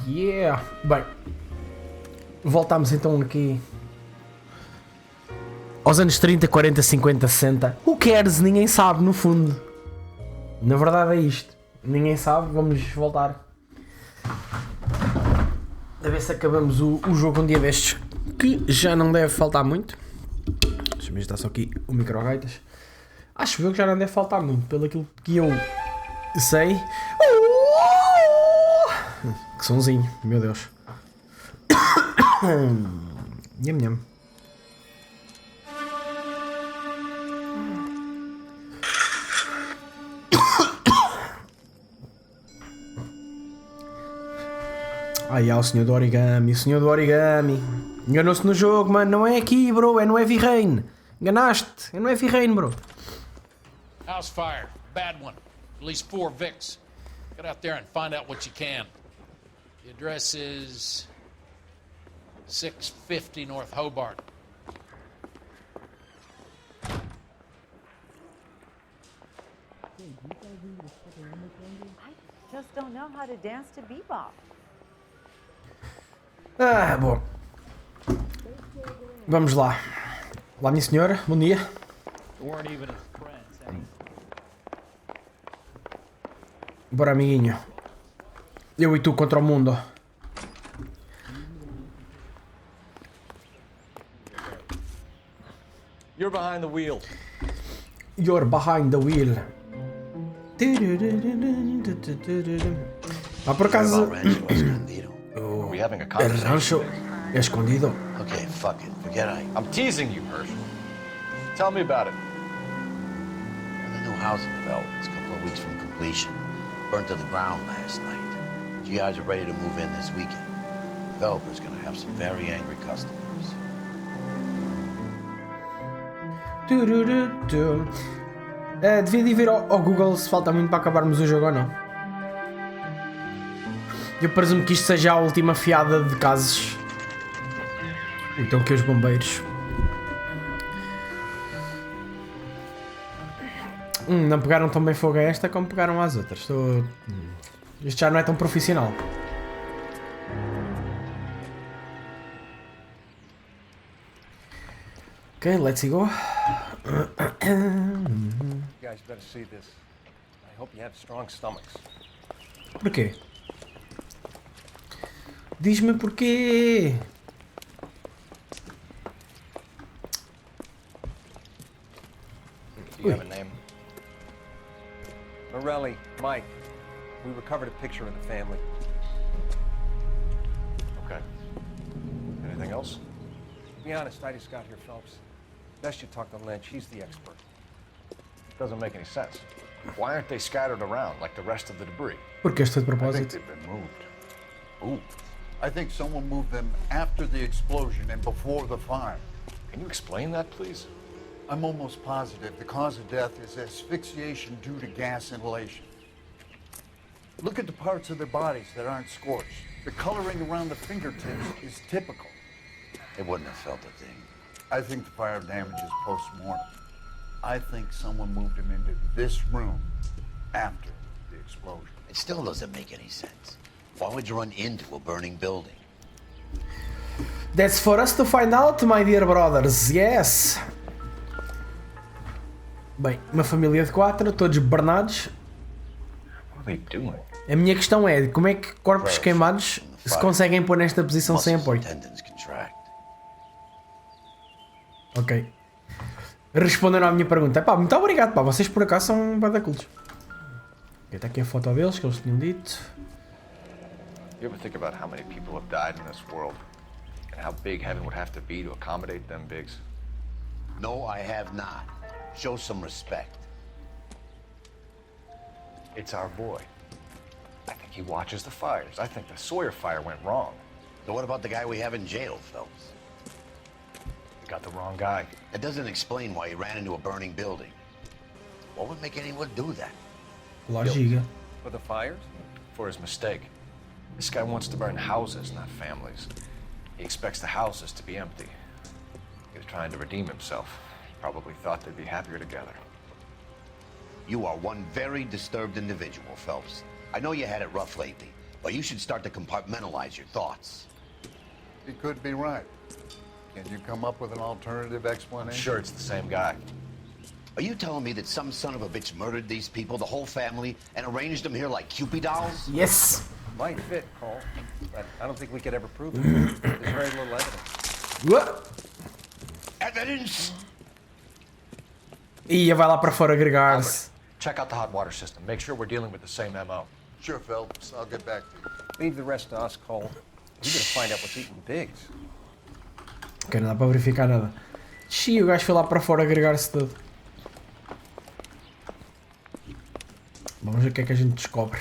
Yeah! Bem, voltámos então aqui aos anos 30, 40, 50, 60. Who cares? Ninguém sabe, no fundo. Na verdade é isto. Ninguém sabe, vamos voltar. A ver se acabamos o jogo um dia destes, que já não deve faltar muito. Deixa-me ajustar só aqui o micro-gaitas. Acho eu que já não deve faltar muito, pelo aquilo que eu sei. Que sonzinho, meu Deus. Nham nham. Ai, o senhor do origami, o senhor do origami. Enganou-se no jogo, mano. Não é aqui, bro. É no Heavy Rain. Enganaste. É no Heavy Rain, bro. House fire. Bad one. At least 4 Vicks. Get out there and find out what you can. The address is 650 North Hobart. I just don't know how to dance to bebop. Ah, bom. Vamos lá. Olá, minha senhora. Bom dia. Bora, amiguinho. Eu e tu contra o mundo. You're behind the wheel. You're behind the wheel. Ah, por acaso... Are we having a El conversation? rancho escondido. Okay, fuck it. Forget I'm teasing you, Herschel. Tell me about it. The new housing development's a couple of weeks from completion. Burnt to the ground last night. GIs are ready to move in this weekend. Developer's gonna have some very angry customers. Devia de ir ver ao Google se falta muito para acabarmos o jogo ou não. Eu presumo que isto seja a última fiada de casos. Então que os bombeiros. Não pegaram tão bem fogo a esta como pegaram às outras. Isto já não é tão profissional. Ok, let's go. You guys better see this. I hope you have strong stomachs. Porquê? Diz-me porquê. Do you have a name? Morelli, Mike. We recovered a picture of the family. Okay. Anything else? To be honest, I just got here, Phelps. Best you talk to Lynch. He's the expert. Doesn't make any sense. Why aren't they scattered around like the rest of the debris? Porque estou de I think propósito. they've been moved. Ooh. I think someone moved them after the explosion and before the fire. Can you explain that, please? I'm almost positive the cause of death is asphyxiation due to gas inhalation. Look at the parts of their bodies that aren't scorched. The coloring around the fingertips is typical. They wouldn't have felt a thing. I think the fire damage is post-mortem. I think someone moved him into this room after the explosion. It still doesn't make any sense. Why would you run into a burning building? That's for us to find out, my dear brothers. Yes. Bem, uma família de 4, todos bernados. What are they doing? A minha questão é como é que corpos queimados se conseguem pôr nesta posição sem Muscles and apoio. tendons contract. Ok. Responderam à minha pergunta. Pá, muito obrigado, pá. Vocês por acaso são badacultos. Está aqui a foto deles que eles tinham dito. You ever think about how many people have died in this world? And how big heaven would have to be to accommodate them bigs? No, I have not. Show some respect. It's our boy. I think he watches the fires. I think the Sawyer fire went wrong. So what about the guy we have in jail, Phelps? We got the wrong guy. That doesn't explain why he ran into a burning building. What would make anyone do that? Lógica. For the fires? For his mistake. This guy wants to burn houses, not families. He expects the houses to be empty. He's trying to redeem himself. Probably thought they'd be happier together. You are one very disturbed individual, Phelps. I know you had it rough lately, But you should start to compartmentalize your thoughts. He could be right. Can you come up with an alternative I'm explanation? sure it's the same guy. Are you telling me that some son of a bitch murdered these people, the whole family, and arranged them here like Cupid dolls? Yes! Might fit, Cole, but I don't think we could ever prove it. There's very little evidence. Ué! Evidence? Ia, vai lá para fora agregar-se. Check out the hot water system. Make sure we're dealing with the same MO. Sure, Phelps. I'll get back to you. Leave the rest to us, Cole. We're gonna find out what's eating pigs. Ok, não dá para verificar nada. Xiii, o gajo foi lá para fora agregar-se tudo. Vamos ver o que é que a gente descobre.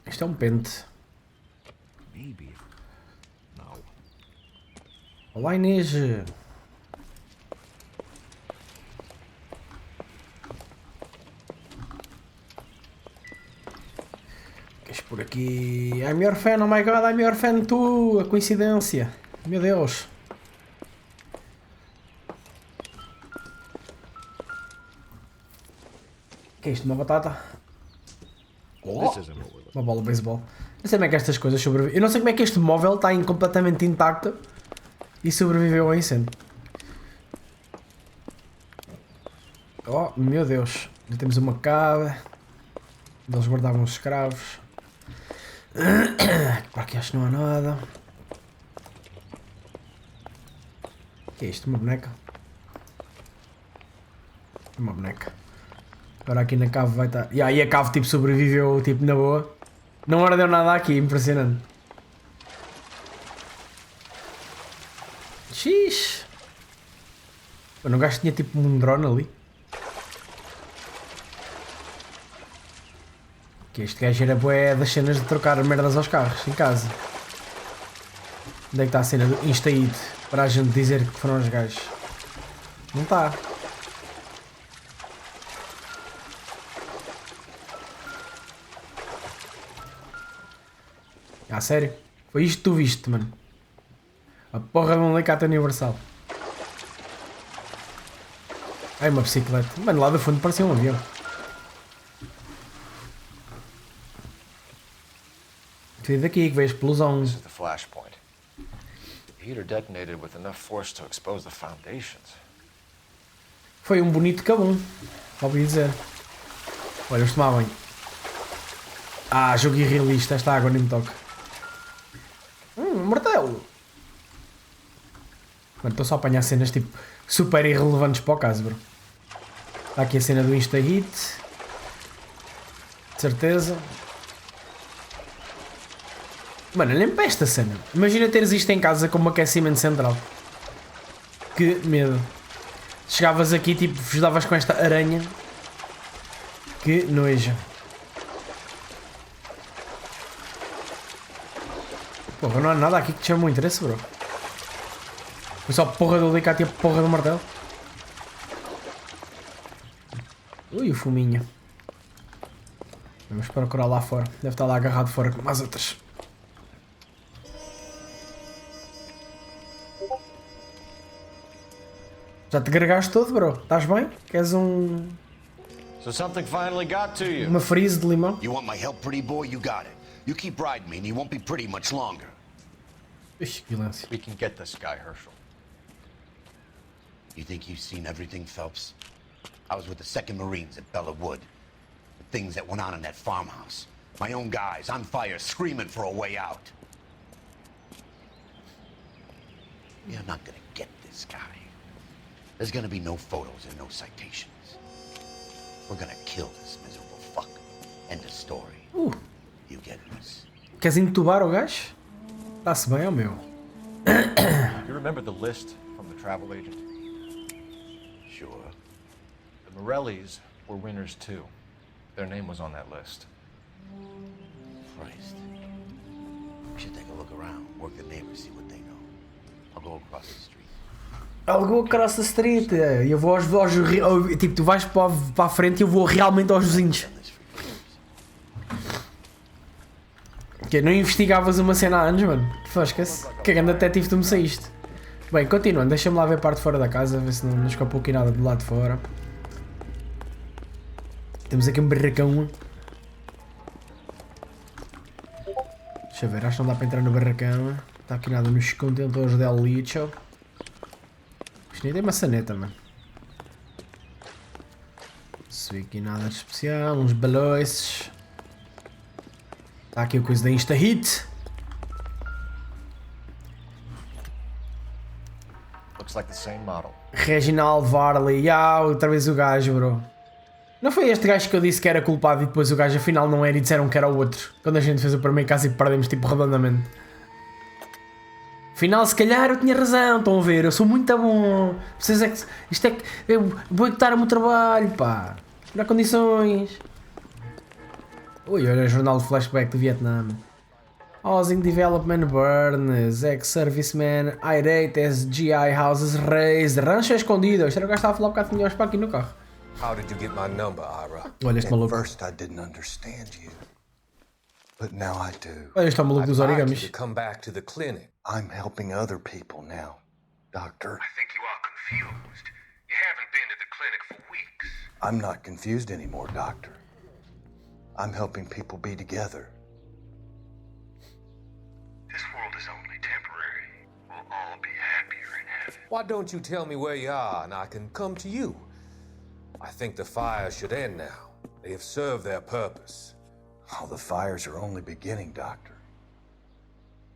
Isto é um pente. Maybe. No. Olá, Inês. Queres por aqui? I'm your fan, oh my god, I'm your fan too. A coincidência. Meu Deus. O que é isto? Uma batata? Oh, This isn't what we're looking uma bola de beisebol. Não sei como é que estas coisas sobrevivem. Eu não sei como é que este móvel está completamente intacto e sobreviveu ao incêndio. Oh, meu Deus. Já temos uma cave. Eles guardavam os escravos. Para aqui acho que não há nada. O que é isto? Uma boneca? Uma boneca. Agora aqui na cave vai estar... E aí a cave tipo sobreviveu tipo na boa. Não ardeu nada aqui, impressionante. Xixi. Eu não gasto tinha tipo um drone ali. Que este gajo era bué das cenas de trocar merdas aos carros em casa. Onde é que está a cena do Insta-It? Para a gente dizer que foram os gajos. Não está. Ah, sério? Foi isto que tu viste, mano. A porra de um alicate universal. Ai, uma bicicleta. Mano, lá do fundo parecia um avião. Veio daqui que veio a explosão. This is the flashpoint. The heater detonated with enough force to expose the foundations. Foi um bonito cabum. Ouvi dizer. Olha, eles tomavam banho. Ah, jogo irrealista. Esta água nem me toca. Um martelo. Mano, estou só a apanhar cenas tipo super irrelevantes para o caso, bro. Está aqui a cena do Insta-Hit. De certeza. Mano, nem para esta cena. Imagina teres isto em casa como aquecimento central. Que medo. Chegavas aqui tipo, vos davas com esta aranha. Que nojo. Porra, não há nada aqui que te chame o interesse, bro. Foi só porra do alicate e a porra do martelo. Ui, o fuminho. Vamos procurar lá fora. Deve estar lá agarrado fora como as outras. Já te gregaste todo, bro? Estás bem? Queres So something finally got to you. uma frise de limão? You want my help, pretty boy? You got it. You keep riding me and you won't be pretty much longer. Ixi, que violência. We can get this guy, Herschel. You think you've seen everything, Phelps? I was with the 2nd Marines at Bella Wood. The things that went on in that farmhouse. My own guys on fire, screaming for a way out. You're not gonna get this guy. There's gonna be no photos and no citations. We're gonna kill this miserable fuck. End of story. You get this? Queres entubar o gajo? Está-se bem, ó meu. You remember the list from the travel agent? Sure. The Morellis were winners too. Their name was on that list. Christ. We should take a look around, work the neighbors, see what they know. I'll go across the street. I'll go across the street. E eu vou aos tipo, tu vais para a frente e eu vou realmente aos vizinhos. Que não investigavas uma cena há anos, mano. Fosca-se. Que grande detetive tu me saíste. Bem, continuando, deixa-me lá ver a parte de fora da casa, ver se não escapou aqui nada do lado de fora. Temos aqui um barracão. Deixa eu ver, acho que não dá para entrar no barracão. Está aqui nada nos contentores del lixo. Isto nem tem maçaneta, mano. Se vê aqui nada de especial, uns balões. Está aqui a coisa da Insta Hit. Looks like the same model. Reginald Varley. Outra vez o gajo, bro. Não foi este gajo que eu disse que era culpado e depois o gajo afinal não era e disseram que era o outro. Quando a gente fez o primeiro caso e perdemos tipo redondamente. Afinal, se calhar eu tinha razão, estão a ver? Eu sou muito bom. Vocês é que. Isto é que. Eu vou evitar o meu trabalho, pá. Não há condições. Ui, olha o jornal de flashback do Vietnã. Housing Development Burns, ex-serviceman, irate as GI houses raised, rancho escondido. Isto era o gajo que estava a falar um bocado que tinha os aqui no carro. How did you get my number, Ira? Olha este maluco. First I didn't understand you, but now I do. Olha este é o maluco dos I'd like you origamis. to come back to the clinic. I'm helping other people now, Doctor. I think you are confused. You haven't been to the clinic for weeks. I'm not confused anymore, Doctor. I'm helping people be together. This world is only temporary. We'll all be happier in heaven. Why don't you tell me where you are and I can come to you? I think the fire should end now. They have served their purpose. Oh, the fires are only beginning, Doctor.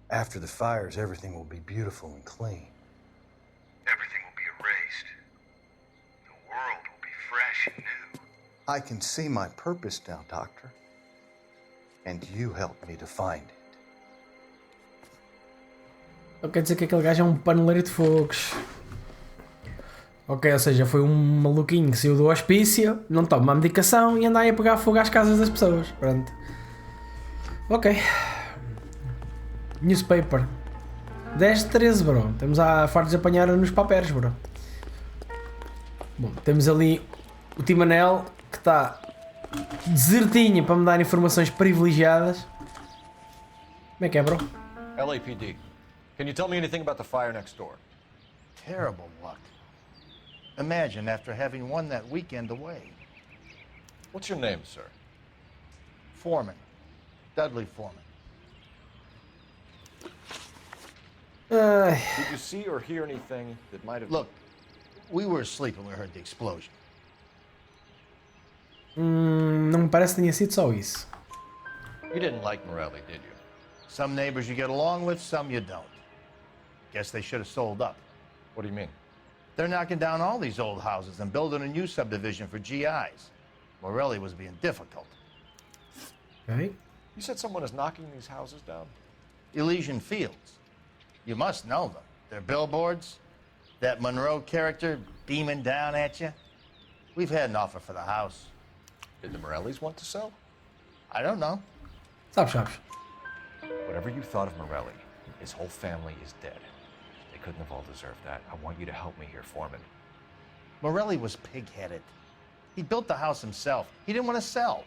After the fires, everything will be beautiful and clean. Everything will be erased. The world will be fresh and new. I can see my purpose now, Doctor. And you helped me to find it. Então quer dizer que aquele gajo é um paneleiro de fogos. Ok, ou seja, foi um maluquinho que saiu do hospício, não toma a medicação e anda aí a pegar fogo às casas das pessoas. Pronto. Ok. Newspaper. 10-13, bro. Temos a fartos de apanhar nos papéis, bro. Bom, temos ali o Timanel que está desertinho para me dar informações privilegiadas. Como é que é, bro? LAPD. Can you tell me anything about the fire next door? Terrible luck. Imagine after having won that weekend away. What's your name, sir? Foreman. Dudley Foreman. Did you see or hear anything that might have... Look, we were asleep when we heard the explosion. Não me parece que tenha sido só isso. You didn't like Morelli, did you? Some neighbors you get along with, some you don't. Guess they should have sold up. What do you mean? They're knocking down all these old houses and building a new subdivision for GIs. Morelli was being difficult. Ok. You said someone is knocking these houses down? Elysian Fields. You must know them. They're billboards. That Monroe character beaming down at you. We've had an offer for the house. Did the Morellis want to sell? I don't know. Sabes. Whatever you thought of Morelli, his whole family is dead. They couldn't have all deserved that. I want you to help me here, Foreman. Morelli was pig-headed. He built the house himself. He didn't want to sell.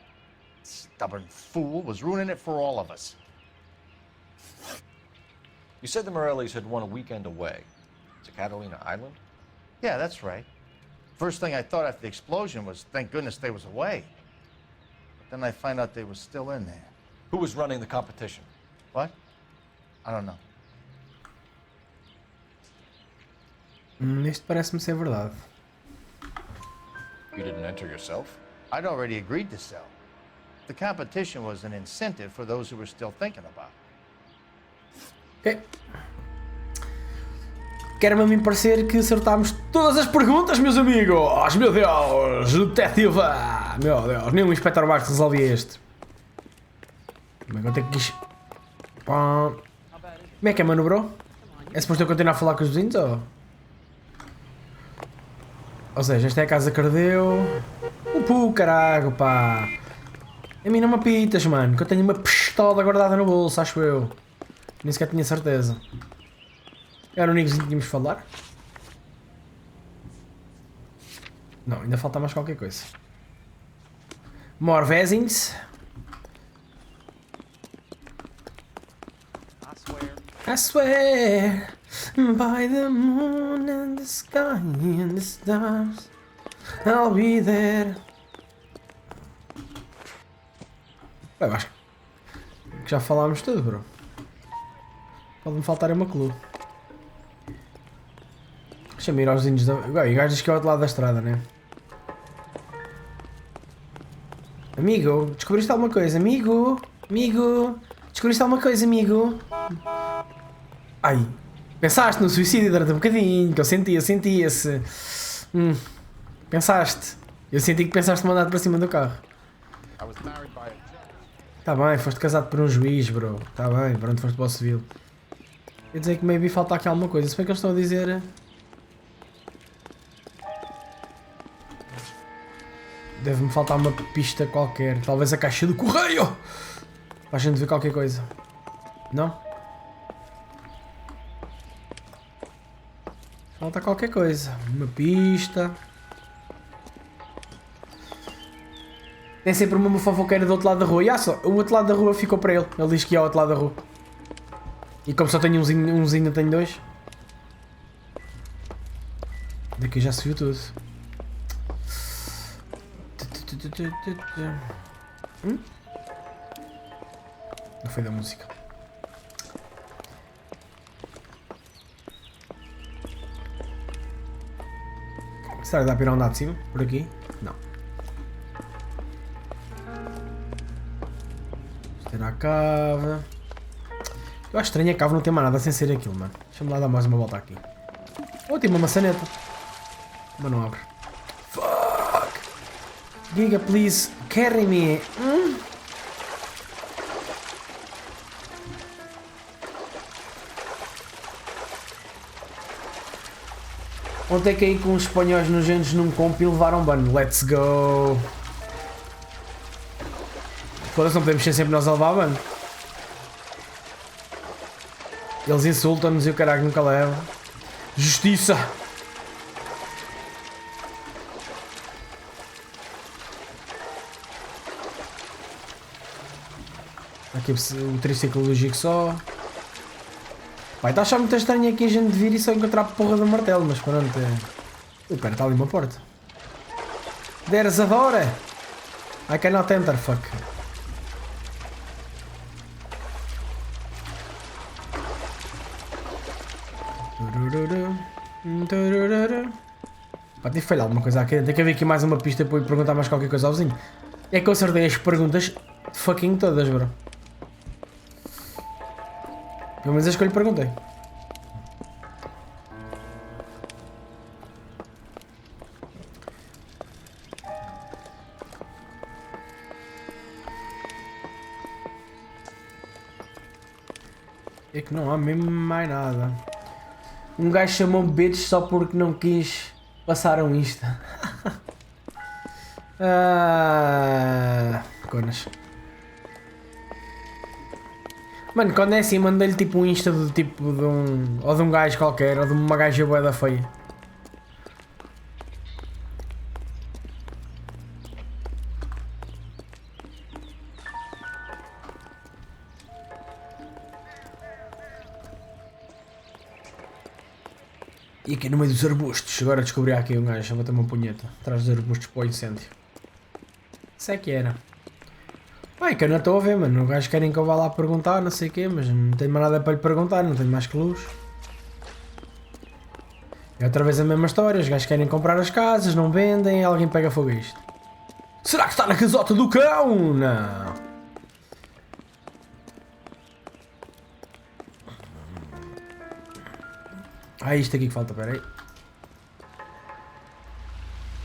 Stubborn fool was ruining it for all of us. You said the Morellis had won a weekend away to Catalina Island? Yeah, that's right. First thing I thought after the explosion was, thank goodness they was away. But then I find out they was still in there. Who was running the competition? What? I don't know. Isto parece-me ser verdade. You didn't enter yourself? I'd already agreed to sell. The competition was an incentive for those who were still thinking about it. Ok. Quero-me a mim parecer que acertámos todas as perguntas, meus amigos. Meu Deus, detetive. Meu Deus, nem o Inspector Bastos resolvia este. Como é que eu tenho que... Como é que é, mano, bro? É suposto eu continuar a falar com os vizinhos, ou... Ou seja, esta é a casa que ardeu. Caralho, pá. A mim não me apitas, mano, que eu tenho uma pistola guardada no bolso, acho eu. Nem sequer tinha certeza. Era o único que tínhamos de falar? Não, ainda falta mais qualquer coisa. More vezes. I swear by the moon and the sky and the stars I'll be there. Bem, eu acho que já falámos tudo, bro. Pode-me faltar uma clue. Deixa-me ir aos índios da... O gajo diz que é ao outro lado da estrada, né? Amigo, descobriste alguma coisa? Amigo? Amigo? Descobriste alguma coisa, amigo? Ai, pensaste no suicídio durante um bocadinho, que eu senti esse... pensaste. Eu senti que pensaste mandar para cima do carro. Tá bem, foste casado por um juiz, bro. Tá bem, pronto, foste para o civil. Quer dizer que maybe falta aqui alguma coisa. Se bem que eles estão a dizer... Deve-me faltar uma pista qualquer. Talvez a caixa do correio! Para a gente ver qualquer coisa. Não? Falta qualquer coisa. Uma pista. Tem sempre uma fofoqueira do outro lado da rua. E só, o outro lado da rua ficou para ele. Ele diz que ia ao outro lado da rua. E como só tenho umzinho, tenho dois. Daqui já se viu tudo. Não foi da música. Será que dá para ir a andar de cima? Por aqui? Não. Isto era a cava. Eu acho estranho a cava não ter mais nada sem ser aquilo, mano. Deixa-me lá dar mais uma volta aqui. Oh, tem uma maçaneta. Mas não abre. Fuck! Giga, please, carry me. Ontem caí com os espanhóis nojentos num comp e levaram ban. Let's go! Foda-se, não podemos ser sempre nós a levar ban. Eles insultam-nos e o caralho nunca leva. Justiça! Aqui o triciclo do Jigsaw. Vai, está a achar muito estranho aqui a gente vir e só encontrar a porra do martelo, mas pronto. Pera, está ali uma porta. There's a door! I cannot enter, fuck. Pá, tive que falhar alguma coisa aqui. Tem que haver aqui mais uma pista para eu perguntar mais qualquer coisa ao vizinho. É que eu acertei as perguntas fucking todas, bro. Pelo menos as que eu lhe perguntei. É que não há mesmo mais nada. Um gajo chamou-me bitch só porque não quis passar um Insta. Conas. Mano, quando é assim, mandei-lhe tipo um Insta do tipo de um... Ou de um gajo qualquer, ou de uma gaja bué da feia. E aqui no meio dos arbustos, agora descobri aqui um gajo a bater uma punheta atrás dos arbustos para o incêndio. Isso é que era. Pai, que eu não estou a ver, mano. Os gajos querem que eu vá lá perguntar, não sei o quê, mas não tenho mais nada para lhe perguntar, não tenho mais que luz. É outra vez a mesma história, os gajos querem comprar as casas, não vendem, alguém pega fogo a isto. Será que está na casota do cão? Não. Ah, isto aqui que falta, peraí.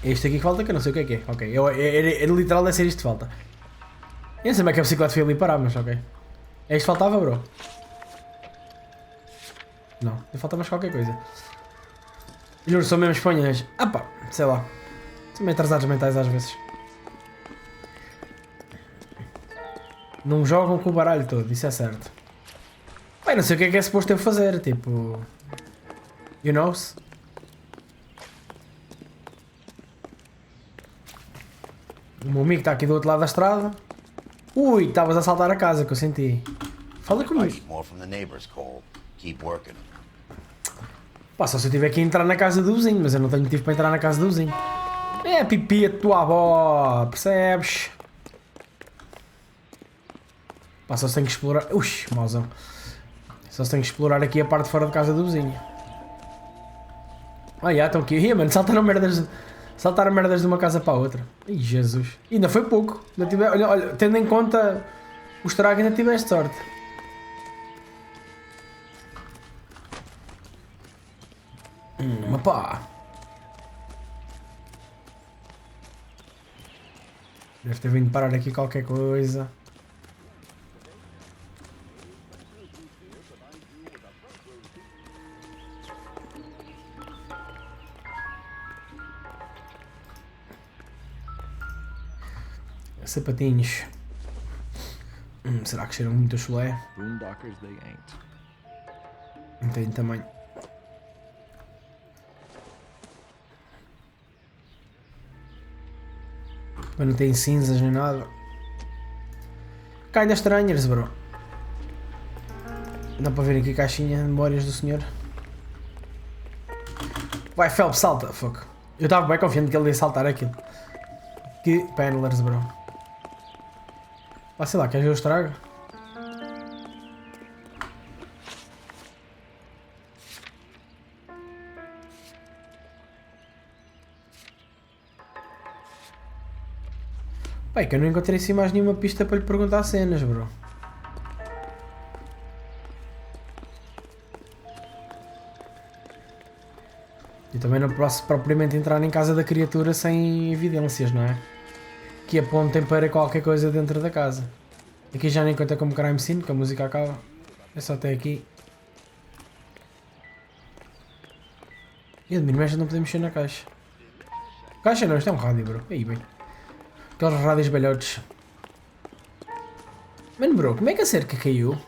É isto aqui que falta, que eu não sei o que é. Ok, é literal deve ser isto que falta. Eu não sei como é que a bicicleta foi ali parar, mas ok. É isto que faltava, bro? Não, falta mais qualquer coisa. Juro, são mesmo espanhóis. Ah pá, sei lá. São meio atrasados mentais às vezes. Não jogam com o baralho todo, isso é certo. Bem, não sei o que é suposto eu fazer, tipo... You know? O meu amigo está aqui do outro lado da estrada. Ui, estavas a saltar a casa que eu senti. Fala comigo. Pá, só se eu tiver que entrar na casa do vizinho, mas eu não tenho motivo para entrar na casa do vizinho. É pipi a tua avó, percebes? Pá, só se tem que explorar... Ui, mauzão. Só se tem que explorar aqui a parte de fora de casa do vizinho. Ah, já, estão aqui. Ih, mano, saltaram merdas de uma casa para a outra. Ih, Jesus. E ainda foi pouco. Ainda tive... olha, tendo em conta o estrago, ainda tiveste sorte. Mas pá. Deve ter vindo parar aqui qualquer coisa. Sapatinhos. Será que cheiram muito a chulé? Boondockers they ain't. Não tem tamanho. Mas não tem cinzas nem nada. Cá ainda estranhas, bro. Dá para ver aqui a caixinha de memórias do senhor. Vai, Phelps, salta. Fuck. Eu estava bem confiante que ele ia saltar aquilo. Que panelers, bro. Ah, sei lá, queres ver o estrago? Pai, que eu não encontrei assim mais nenhuma pista para lhe perguntar cenas, bro. Eu também não posso propriamente entrar em casa da criatura sem evidências, não é? Que apontem para qualquer coisa dentro da casa. Aqui já nem conta como crime scene, que a música acaba. É só até aqui. E admiro, mas não podemos mexer na caixa. Caixa não, isto é um rádio, bro. Aí bem. Aqueles rádios velhotes. Mano, bro, como é que a cerca caiu?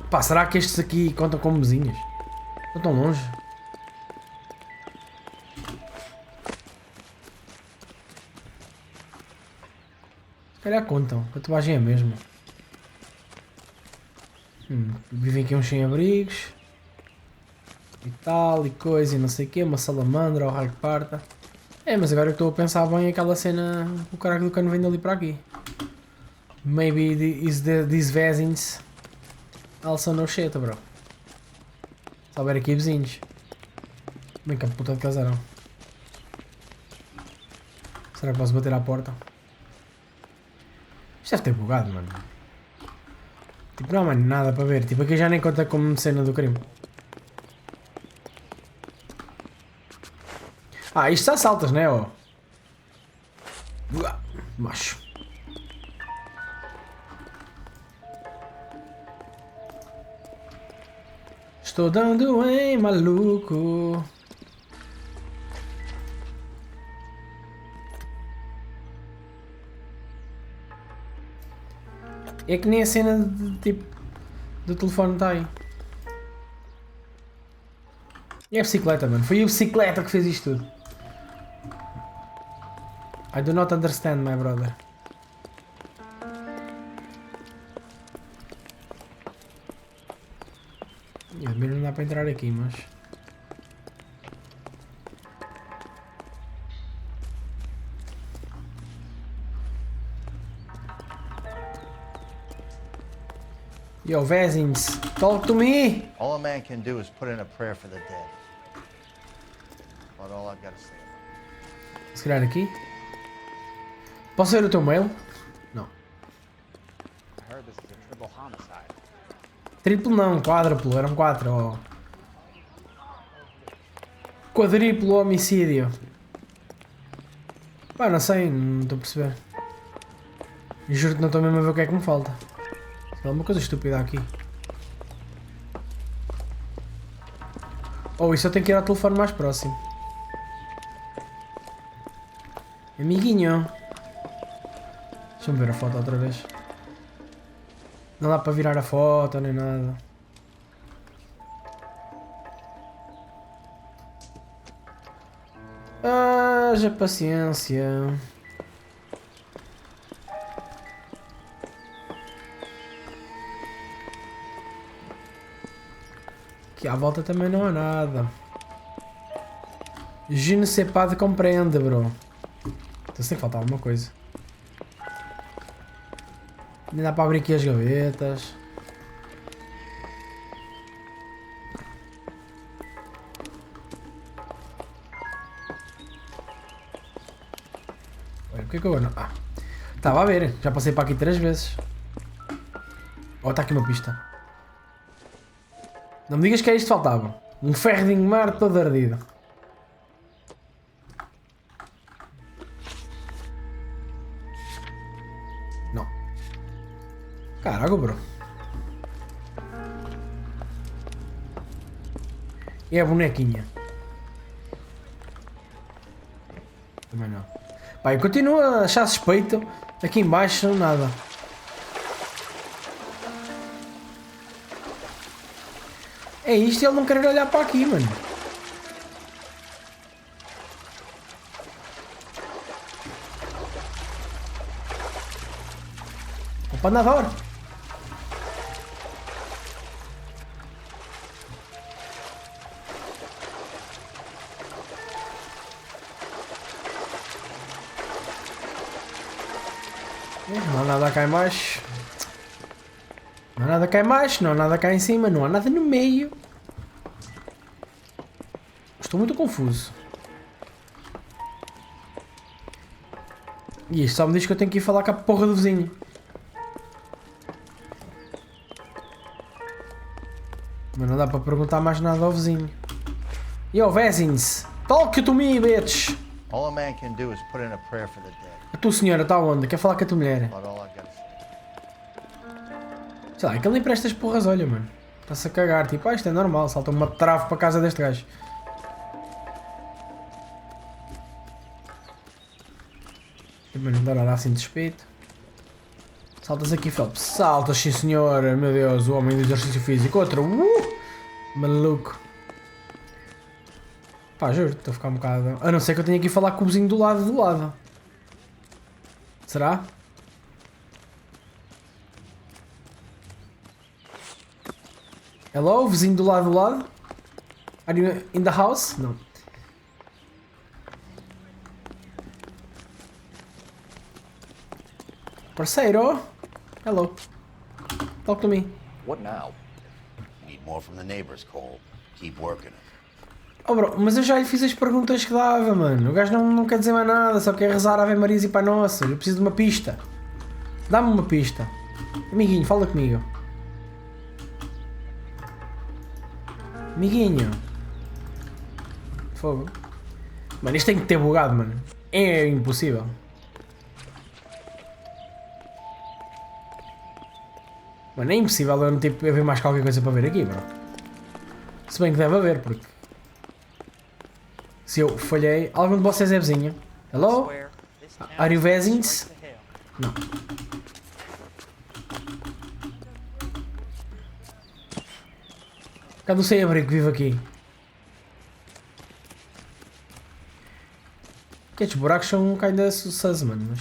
Pá, será que estes aqui contam como vizinhos? Estão tão longe. Se calhar contam, a tatuagem é a mesma. Vivem aqui uns sem-abrigos. E tal, e coisa, e não sei o quê. Uma salamandra, ou raio que parta. É, mas agora eu estou a pensar bem aquela cena. O caralho do cano vem dali para aqui. Maybe these vezins also no shit, bro. Só ver aqui vizinhos. Bem que a puta de casarão. Será que posso bater à porta? Isto deve ter bugado, mano. Tipo, não há mais nada para ver. Tipo, aqui já nem conta como cena do crime. Ah, isto são saltas, né, ó? Macho. Estou dando em maluco. É que nem a cena de tipo do telefone está aí. E a bicicleta, mano. Foi a bicicleta que fez isto tudo. I do not understand, my brother. E admiro não dá para entrar aqui, mas... Yo, Vezins, talk to me! All a man can do is put in a prayer for the dead. That's all I've got to say. Se calhar aqui? Posso ver o teu mail? Não. I heard this is a triple homicide. Triplo não, quádruplo, eram 4. Oh. Quadriplo homicídio. Pá, não sei, não estou a perceber. Juro que não estou mesmo a ver o que é que me falta. Há uma coisa estúpida aqui. Oh, isso eu tenho que ir ao telefone mais próximo. Amiguinho. Deixa-me ver a foto outra vez. Não dá para virar a foto nem nada. Haja paciência. Aqui à volta também não há nada. Je ne sais pas de compreende, bro. Se tem que faltar alguma coisa. Nem dá para abrir aqui as gavetas. Olha, o que é que eu agora não... Ah, estava a ver, já passei para aqui 3 vezes. Oh, está aqui uma pista. Não me digas que é isto que faltava. Um ferro de mar todo ardido. Não. Caraca, bro. E a bonequinha? Também não. Pá, eu continuo a achar suspeito. Aqui em baixo nada. É isto e ele não querer olhar para aqui, mano. Opa, nadar. Não há nada cá em baixo. Não há nada cá em baixo, não há nada cá em cima, não há nada no meio. Estou muito confuso. E isto só me diz que eu tenho que ir falar com a porra do vizinho. Mas não dá para perguntar mais nada ao vizinho. Yo, vizinhos, talk to me, bitch. All a man can do is put in a prayer for the dead. A tua senhora está onde? Quer falar com a tua mulher? But all I gotta say. Sei lá, é que ele nem presta as porras, olha, mano. Está-se a cagar, tipo, isto é normal, salta uma trave para a casa deste gajo. Também não dá nada assim de respeito. Saltas aqui, Phelps. Saltas, sim senhora, meu Deus, o homem do exercício físico. Outro, maluco. Pá, juro, estou a ficar um bocado... A não ser que eu tenha aqui falar com o vizinho do lado. Será? Hello, vizinho do lado? Are you in the house? Não. Parceiro! Hello. Talk to me. What now? Need more from the neighbors, Cole. Keep working it. Oh bro, mas eu já lhe fiz as perguntas que dava, mano. O gajo não quer dizer mais nada, só quer rezar Ave Maria e Pai Nosso. Eu preciso de uma pista. Dá-me uma pista. Amiguinho, fala comigo. Amiguinho. Fogo. Mano, isto tem que ter bugado, mano. É impossível. Mano, é impossível eu não tipo, haver mais qualquer coisa para ver aqui, bro. Se bem que deve haver, porque... Se eu falhei... Algum de vocês é vizinho? Hello? Are you vizinhos? Não. Cadê o sem-abrigo que vive aqui? Que estes buracos são um bocado sucesso, mano, mas...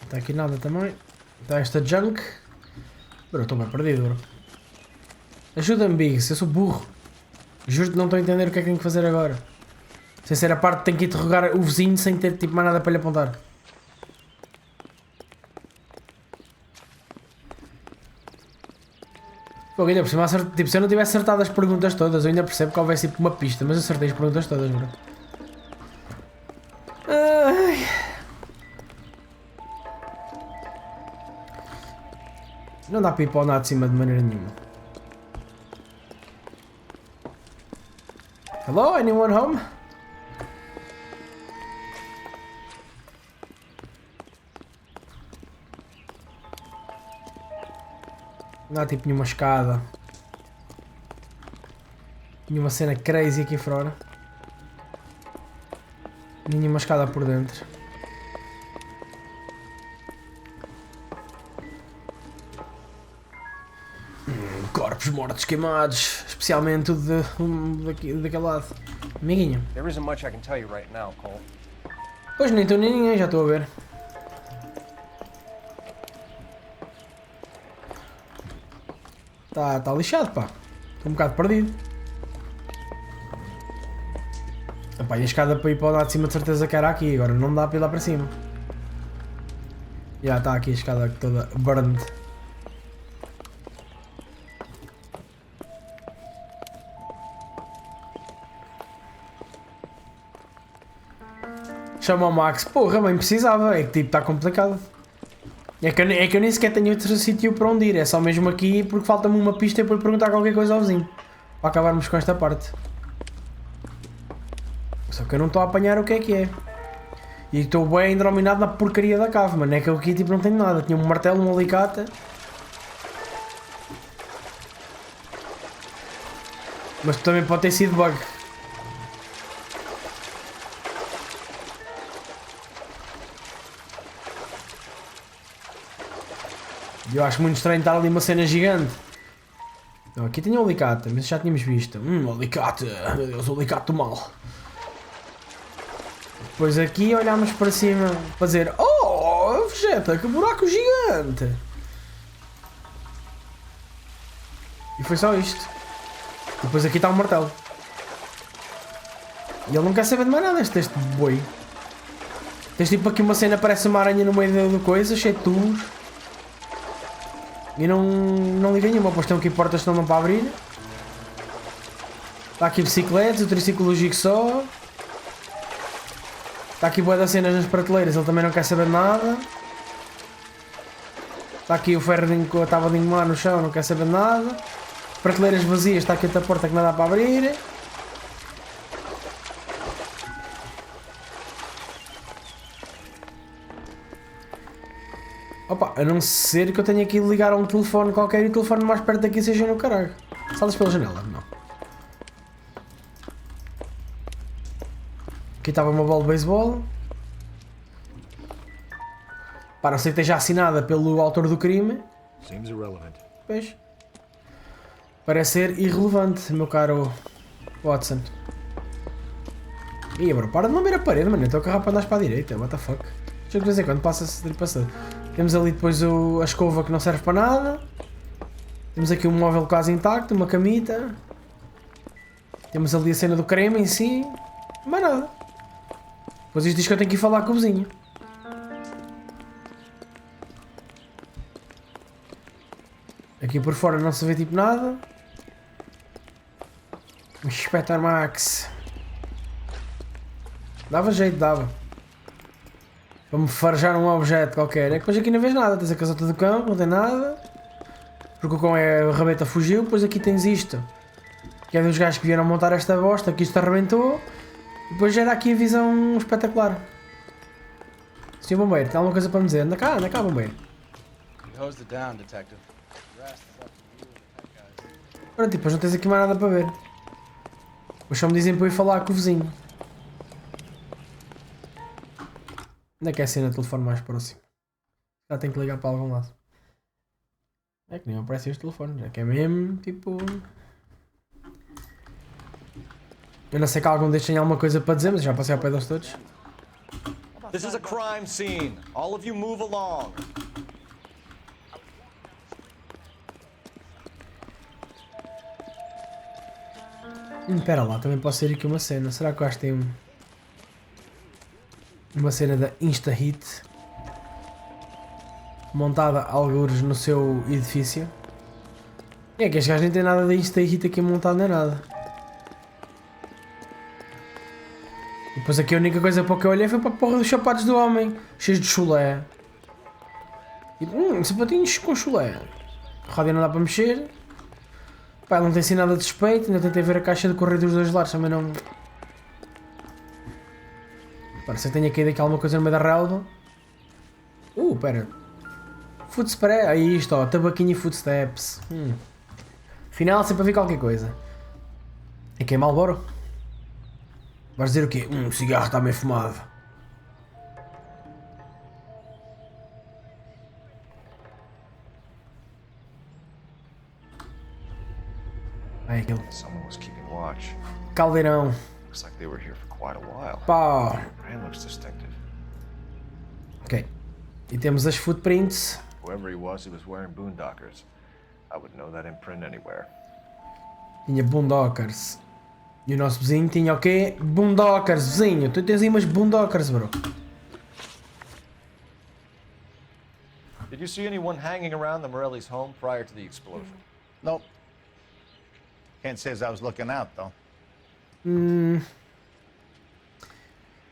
Não está aqui nada também. Está esta junk. Bro, estou bem perdido, bro. Ajuda-me, Biggs, eu sou burro. Juro que não estou a entender o que é que tenho que fazer agora. Sem ser a parte que tenho que interrogar o vizinho sem ter tipo mais nada para lhe apontar. Pô, ainda por cima, tipo, se eu não tivesse acertado as perguntas todas, eu ainda percebo que houvesse tipo uma pista, mas eu acertei as perguntas todas, bro. Ai. Não dá para ir para o nada de cima de maneira nenhuma. Hello, anyone home? Não há tipo nenhuma escada. Nenhuma cena crazy aqui fora. Nenhuma escada por dentro. Corpos mortos queimados. Especialmente daquele lado. Amiguinho. There isn't much I can tell you right now, Cole. Pois nem tu nem ninguém, já estou a ver. Tá lixado, pá. Estou um bocado perdido. Epá, e a escada para ir para o lado de cima de certeza que era aqui. Agora não dá para ir lá para cima. Já está aqui a escada toda burned. Chama o Max. Porra, bem precisava. É que tipo, está complicado. É que eu nem sequer tenho outro sítio para onde ir. É só mesmo aqui porque falta-me uma pista para perguntar qualquer coisa ao vizinho. Para acabarmos com esta parte. Só que eu não estou a apanhar o que é. E estou bem endrominado na porcaria da cave, mano. É que eu aqui tipo não tenho nada. Tinha um martelo, um alicate. Mas também pode ter sido bug. Eu acho muito estranho estar ali uma cena gigante. Não, aqui tinha um alicate, mas já tínhamos visto. Alicate, meu Deus, o alicate do mal. Depois aqui olhámos para cima para dizer: oh, Vegeta, que buraco gigante! E foi só isto. Depois aqui está um martelo. E ele não quer saber de mais nada, este boi. Tens tipo aqui uma cena, parece uma aranha no meio da coisa, cheio de tubos. E não liga nenhuma, pois estão aqui portas que não dão para abrir. Está aqui bicicletas, o triciclo do Jigsaw. Está aqui boa das cenas nas prateleiras, ele também não quer saber de nada. Está aqui o ferro com a tábua de engomar no chão, não quer saber de nada. Prateleiras vazias, está aqui outra porta que não dá para abrir. Opa, a não ser que eu tenha que ligar a um telefone qualquer e o telefone mais perto daqui seja no caralho. Saltas pela janela? Não. Aqui estava uma bola de beisebol. Pá, não sei que esteja assinada pelo autor do crime. Pois. Parece ser irrelevante, meu caro Watson. Ih, bro, para de não ver a parede, mano. Eu estou a carrar para andar para a direita. What the fuck? Deixa eu de vez em quando passa-se de passar. Temos ali depois a escova que não serve para nada. Temos aqui um móvel quase intacto, uma camita. Temos ali a cena do creme em si. Mais nada. Depois isto diz que eu tenho que ir falar com o vizinho. Aqui por fora não se vê tipo nada. Inspector Max. Dava jeito, dava. Para me farjar um objeto qualquer. É que depois aqui não vês nada. Tens a casota do cão, não tem nada. Porque o cão é a rabeta fugiu. Depois aqui tens isto. Que é dos gajos que vieram montar esta bosta. Que isto arrebentou. Depois já era aqui a visão espetacular. Senhor Bombeiro, tem alguma coisa para me dizer? Anda cá, Bombeiro. Pronto, depois não tens aqui mais nada para ver. Depois só me dizem para eu ir falar com o vizinho. Onde é que é a cena de telefone mais próximo? Já tenho que ligar para algum lado. É que nem aparecem os telefones. É que é mesmo, tipo... Eu não sei que algum destes tenha alguma coisa para dizer, mas já passei ao pé deles todos. This is a crime scene. All of you move along. Espera lá, também posso ser aqui uma cena. Será que eu acho que tem uma cena da Insta-Hit montada algures no seu edifício? É que este gajo nem tem nada da Insta-Hit aqui montado nem nada. E depois aqui a única coisa para que eu olhei foi para a porra dos sapatos do homem, cheios de chulé. E, sapatinhos com chulé. A rádio não dá para mexer. Pá, não tem assim nada de suspeito, ainda tentei ver a caixa de correio dos dois lados, também não... Parece que tenha caído aqui alguma coisa no meio da relva. Pera. Footsteps, aí isto, ó, tabaquinho e footsteps. Afinal, sempre a ver qualquer coisa. É que é Marlboro? Vais dizer o quê? O cigarro está meio fumado. Aí aquilo. Someone was keeping watch. Caldeirão. Looks like they were here for quite a while. Pá. Brand looks distinctive. Ok. E temos as footprints. Whoever he was wearing boondockers. I would know that imprint anywhere. Tinha Boondockers. E o nosso vizinho tinha o quê? Boondockers, vizinho. Tu tens aí umas Boondockers, bro. Did you see anyone hanging around the Morelli's home prior to the explosion? Nope. Can't say as I was looking out, though.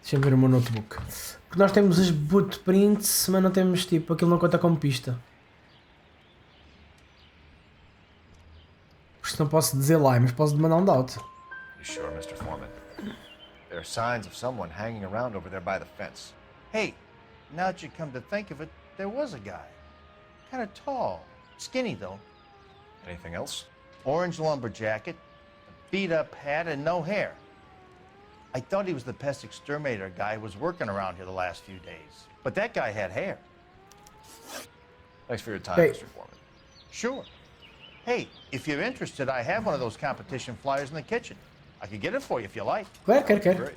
Deixa-me ver o meu notebook. Porque nós temos os bootprints, mas não temos tipo, aquilo não conta como pista. Por isso não posso dizer lá, mas posso mandar um doubt. You sure, Mr. Foreman? There are signs of someone hanging around over there by the fence. Hey, now that you come to think of it, there was a guy. Kind of tall. Skinny, though. Anything else? Orange lumber jacket, a beat-up hat, and no hair. I thought he was the pest exterminator guy who was working around here the last few days. But that guy had hair. Thanks for your time, Hey. Mr. Foreman. Sure. Hey, if you're interested, I have one of those competition flyers in the kitchen. I could get it for you if you like. Quero. Great.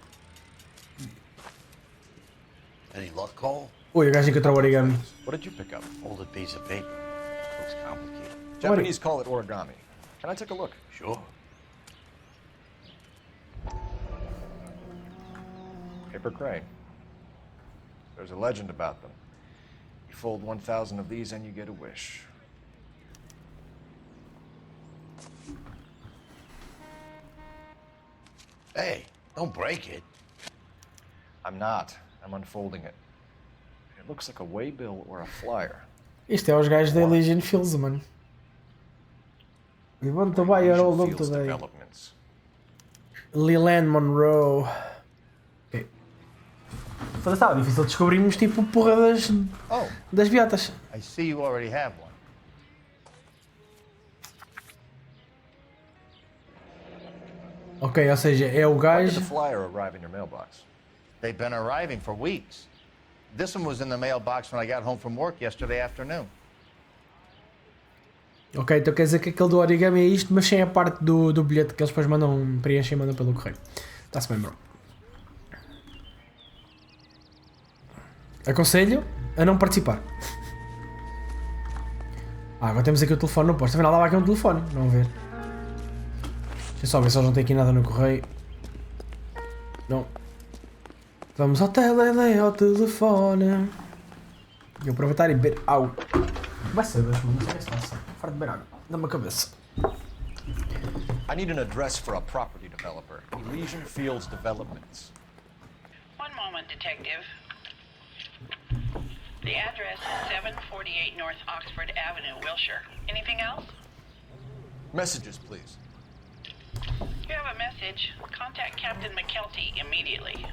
Any luck, Cole? Ui, o gajo encontrou o origami. What did you pick up? Folded piece of paper. Looks complicated. Japanese call it origami. Can I take a look? Sure. Paper crane. There's a legend about them. You fold 1,000 of these and you get a wish. Hey, don't break it. I'm not. I'm unfolding it. It looks like a waybill or a flyer. Isto é os gajos da Elysian Fields, mano. We want to buy your Elysian old Fields today. Developments. Leland Monroe. Ok. Estava difícil descobrirmos tipo porra Oh, das beatas. I see you already have one. Ok, ou seja, é o When did gajo. the flyer arrive in your mailbox? They've been arriving for weeks. This one was in the mailbox when I got home from work yesterday afternoon. Ok, então quer dizer que aquele do origami é isto, mas sem a parte do bilhete que eles depois mandam, preenchem e mandam pelo correio. Está-se bem, bro. Aconselho a não participar. Agora temos aqui o telefone no posto. Afinal, dava aqui um telefone. Não ver. Deixa eu só ver se eles não têm aqui nada no correio. Não. Vamos ao telefone. E aproveitar e beber água. Vai ser, mas não sei se passa. Farto de beber água. Dá-me a cabeça. I need an address for a property developer. Elysian Fields Developments. One moment, Detective. The address is 748 North Oxford Avenue, Wilshire. Anything else? Messages, please. You have a message. Contact Captain McKelty immediately.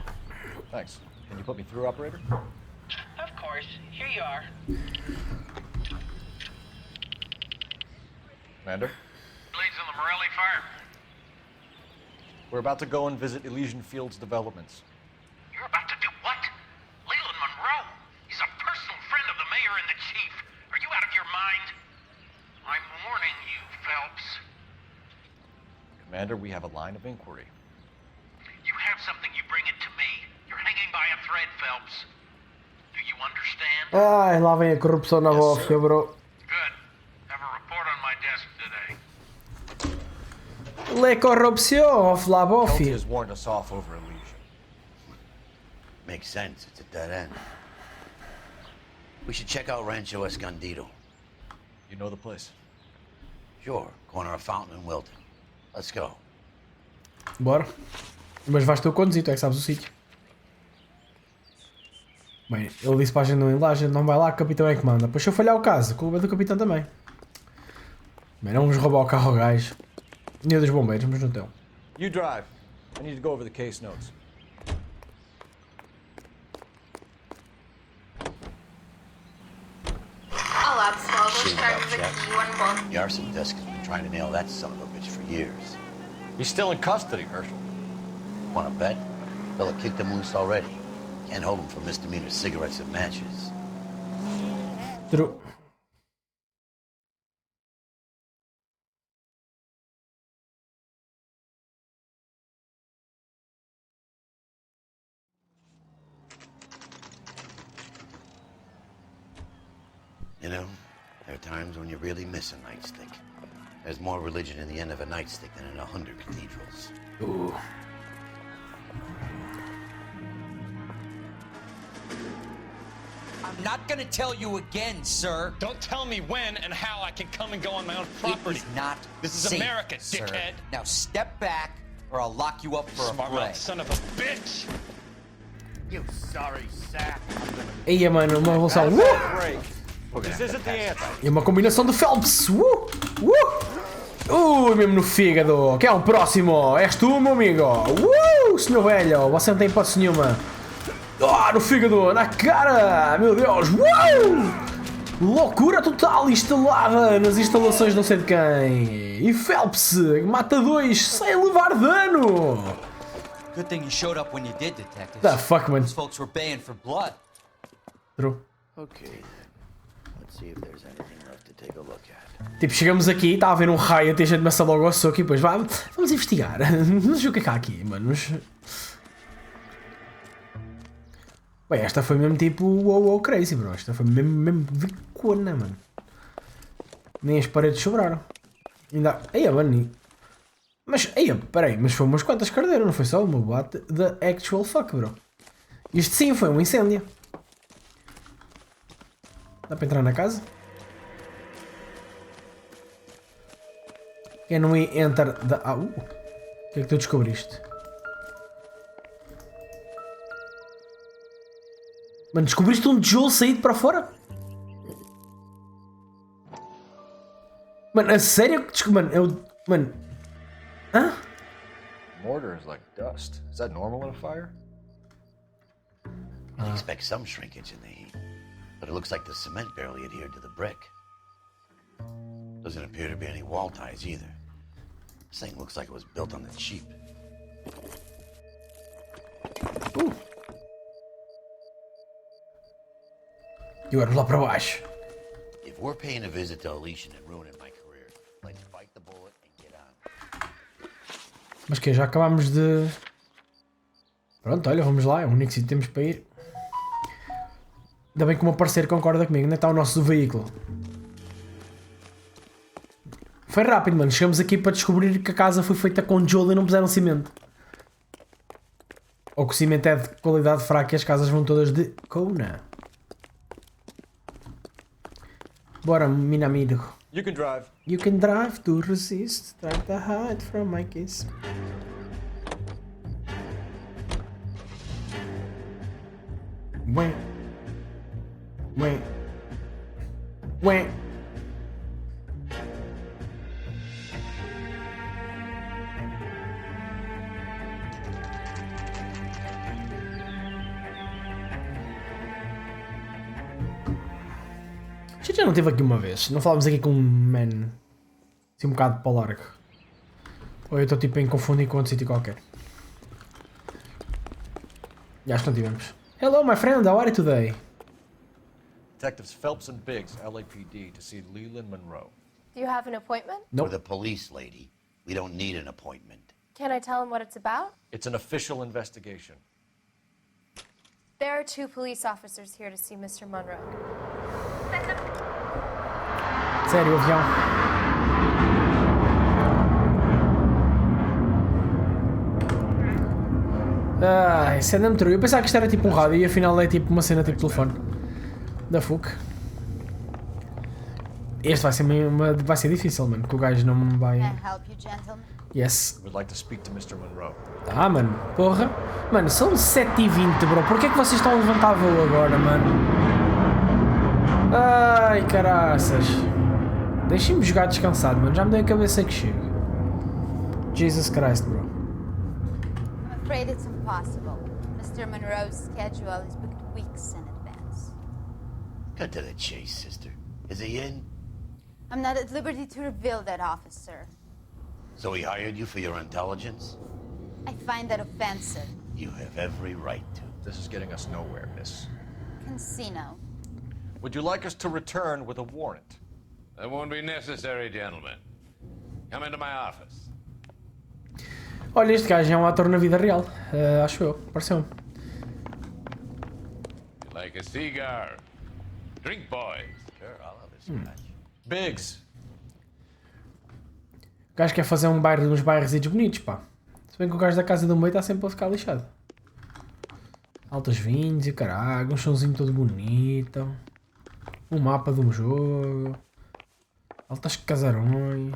Thanks. Can you put me through, operator? Of course. Here you are. Commander? Blades on the Morelli fire. We're about to go and visit Elysian Fields Developments. You're about to do what? Leland Monroe. He's a personal friend of the mayor and the chief. Are you out of your mind? I'm warning you, Phelps. Commander, we have a line of inquiry. You have something, you bring it to me. You're hanging by a thread, Phelps. Do you understand? Ai, lá vem a corrupção na bofia, bro. Good. Have a report on my desk today. Le corrupção of la Kelty bofia. has warned us off over Elysian. Makes sense. It's a dead end. We should check out Rancho Escondido. You know the place? Sure. Corner of Fountain and Wilton. Let's go. Bora. Mas vais tu conduzir, tu é que sabes o sítio. Bem, ele disse para a gente não ir lá, a gente não vai lá, o capitão é que manda. Depois se eu falhar o caso, culpa é do capitão também. Bem, não vamos roubar o carro ao gajo. Nem o dos bombeiros, mas não estão. You drive. I need to go over the case notes. Olá pessoal, vou Sim, buscar-vos Jack. aqui o unboxing. The arson desk has been trying to nail that son of a bitch for years. He's still in custody, Herschel. Want to bet? Fella kicked him loose already. Can't hold him for misdemeanor cigarettes and matches. True. You know, There are times when you really miss a nightstick. There's more religion in the end of a nightstick than in 100 cathedrals. Ooh. I'm not gonna tell you again, sir. Don't tell me when and how I can come and go on my own property. It is not This is safe, America, sir. dickhead. Now step back, or I'll lock you up for Smart a fray. mouth son of a bitch. You sorry sack. Aí, mano, uma evolução. This isn't the answer. E uma combinação de Phelps. Mesmo no fígado. Quem é o próximo? És tu, meu amigo. Senhor velho, você não tem hipótese nenhuma. No fígado, na cara. Meu Deus. Loucura total instalada nas instalações não sei de quem. E Phelps mata 2 sem levar dano. Good thing you showed up when you did, detective. The fuck, man. Those folks were baying for blood. True. Okay. Let's see if there's anything left to take a look at. Tipo, chegamos aqui, está a haver um raio, a gente começa logo ao soco e depois vamos investigar. Vamos ver o que é aqui, mano. Bem, esta foi mesmo tipo wow crazy, bro. Esta foi mesmo vicona, mano. Nem as paredes sobraram. Ainda. Eia, mano. Mas, peraí, mas foi umas quantas cardeiras, não foi só uma boate da actual fuck, bro. Isto sim foi um incêndio. Dá para entrar na casa? Can we enter the... O que é que tu descobriste? Mano, descobriste um tijolo saído para fora? Mano, a sério? Mano, Mano... Hã? Mortar is like dust. Is that normal in a fire? You'd expect some shrinkage in the heat, but it looks like the cement barely adhered to the brick. Doesn't appear to be any wall ties either. This thing looks like it was built on the cheap. E agora lá para baixo. If we're paying a visit to Alicia and ruining my career, let's bite the bullet and get on. Mas que já acabámos de... Pronto, olha, vamos lá, é o único sítio que temos para ir. Ainda bem que o meu parceiro concorda comigo, onde está o nosso veículo? Foi rápido, mano, chegamos aqui para descobrir que a casa foi feita com tijolo e não puseram cimento. Ou que o cimento é de qualidade fraca e as casas vão todas de Kona. Bora, meu amigo. You can drive. You can drive to resist, try to hide from my kiss. Ué. Ué. Ué. A gente já não esteve aqui uma vez. Não falámos aqui com um man assim um bocado para o largo. Ou eu estou tipo em confundir com outro sítio qualquer. Já acho que não tivemos. Hello my friend, how are you today? Detectives Phelps and Biggs, LAPD, to see Leland Monroe. Do you have an appointment? Nope. For the police lady, we don't need an appointment. Can I tell him what it's about? It's an official investigation. There are 2 police officers here to see Mr. Monroe. Sério, o avião. Isso é mesmo true. Eu pensava que isto era tipo um rádio e afinal é tipo uma cena tipo telefone. Da FUC. Este vai ser difícil, mano, que o gajo não me vai... Can I help you, gentlemen? Yes. We'd like to speak to Mr. Monroe. Mano, porra. Mano, são 7h20, bro. Porquê é que vocês estão a levantar voo agora, mano? Ai, caraças. Deixem-me jogar descansado, mano. Já me deu a cabeça que chego. Jesus Christ, bro. I'm afraid it's impossible. Mr. Monroe's schedule is booked weeks in advance. Cut to the chase, sister. Is he in? I'm not at liberty to reveal that, officer. So he hired you for your intelligence? I find that offensive. You have every right to. This is getting us nowhere, miss. Casino. Would you like us to return with a warrant? That won't be necessary, gentlemen. Come into my office. Olha, este gajo é um ator na vida real. Acho eu. Pareceu-me. You like a cigar? Drink, boys. Sure, I'll have a scratch. Biggs. O gajo quer fazer uns bairros bonitos, pá. Se bem que o gajo da casa do meio está sempre a ficar lixado. Altos vinhos e caralho, um chãozinho todo bonito. Um mapa de um jogo. Altas casarões.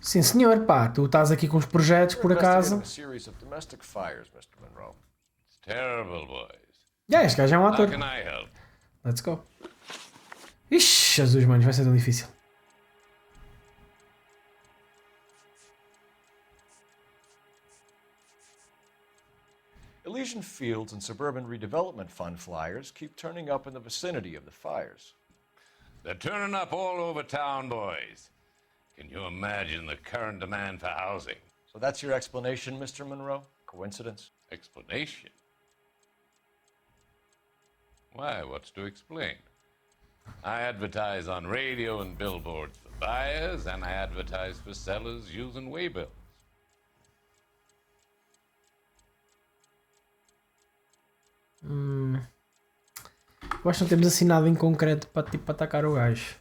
Sim senhor, pá, tu estás aqui com os projetos por acaso. Este gajo é um ator. Let's go. Ixi, Jesus, mano, vai ser tão difícil. Elysian Fields and Suburban Redevelopment Fund flyers keep turning up in the vicinity of the fires. They're turning up all over town, boys. Can you imagine the current demand for housing? So that's your explanation, Mr. Monroe? Coincidence? Explanation? Why, what's to explain? I advertise on radio and billboards for buyers, and I advertise for sellers using waybills. Eu acho que não temos assim nada em concreto para tipo, atacar o gajo.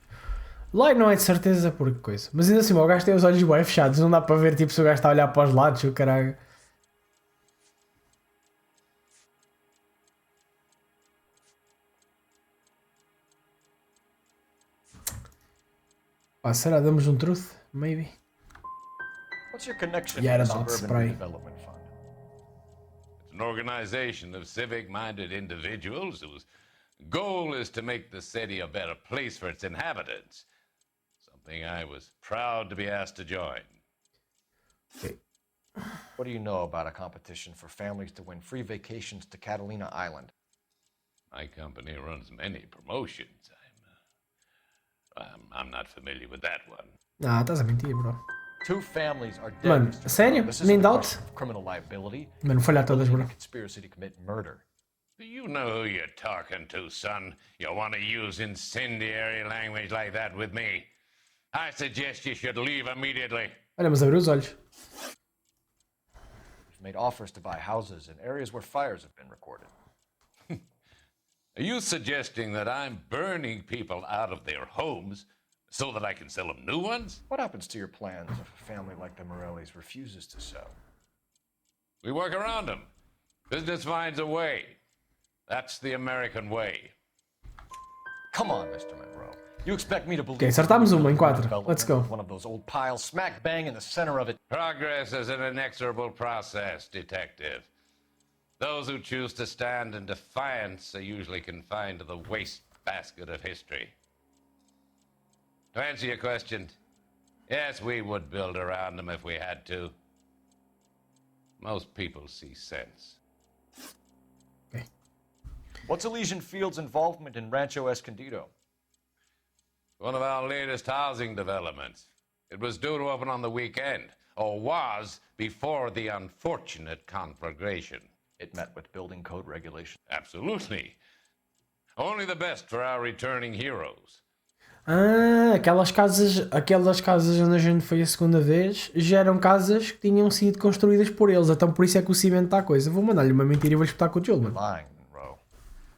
Lá não é de certeza por que coisa. Mas ainda assim, o gajo tem os olhos bem fechados. Não dá para ver tipo, se o gajo está a olhar para os lados. O caralho. Pá, será? Damos um truth? Maybe. What's your connection Yeah, to the that's Suburban spray. Redevelopment Fund? It's an organization of civic-minded individuals whose goal is to make the city a better place for its inhabitants. Something I was proud to be asked to join. What do you know about a competition for families to win free vacations to Catalina Island? My company runs many promotions. I'm not familiar with that one. Ah, estás a mentir, bro. Two families are dead. Mano, Mr. sério? This Nem isn't a doubt? question of criminal liability. Mano, falhar todas, bro. Conspiracy to commit murder. Do you know who you're talking to, son? You want to use incendiary language like that with me? I suggest you should leave immediately. Olha, mas abriu os olhos. We've made offers to buy houses in areas where fires have been recorded. Are you suggesting that I'm burning people out of their homes so that I can sell them new ones? What happens to your plans if a family like the Morellis refuses to sell? We work around them. Business finds a way. That's the American way. Come on, Mr. Monroe. You expect me to believe... Ok, acertámos uma em 4. Let's go. One of those old piles smack bang in the center of it. Progress is an inexorable process, detective. Those who choose to stand in defiance are usually confined to the wastebasket of history. To answer your question, yes, we would build around them if we had to. Most people see sense. Okay. What's Elysian Fields' involvement in Rancho Escondido? One of our latest housing developments. It was due to open on the weekend, or was before the unfortunate conflagration. It met with building code regulations. Absolutely. Only the best for our returning heroes. Ah, aquelas casas onde a gente foi a segunda vez já eram casas que tinham sido construídas por eles. Então por isso é que o cimento está a coisa. Vou mandar-lhe uma mentira e vou espetar com o Joel, mano. Lying, Monroe.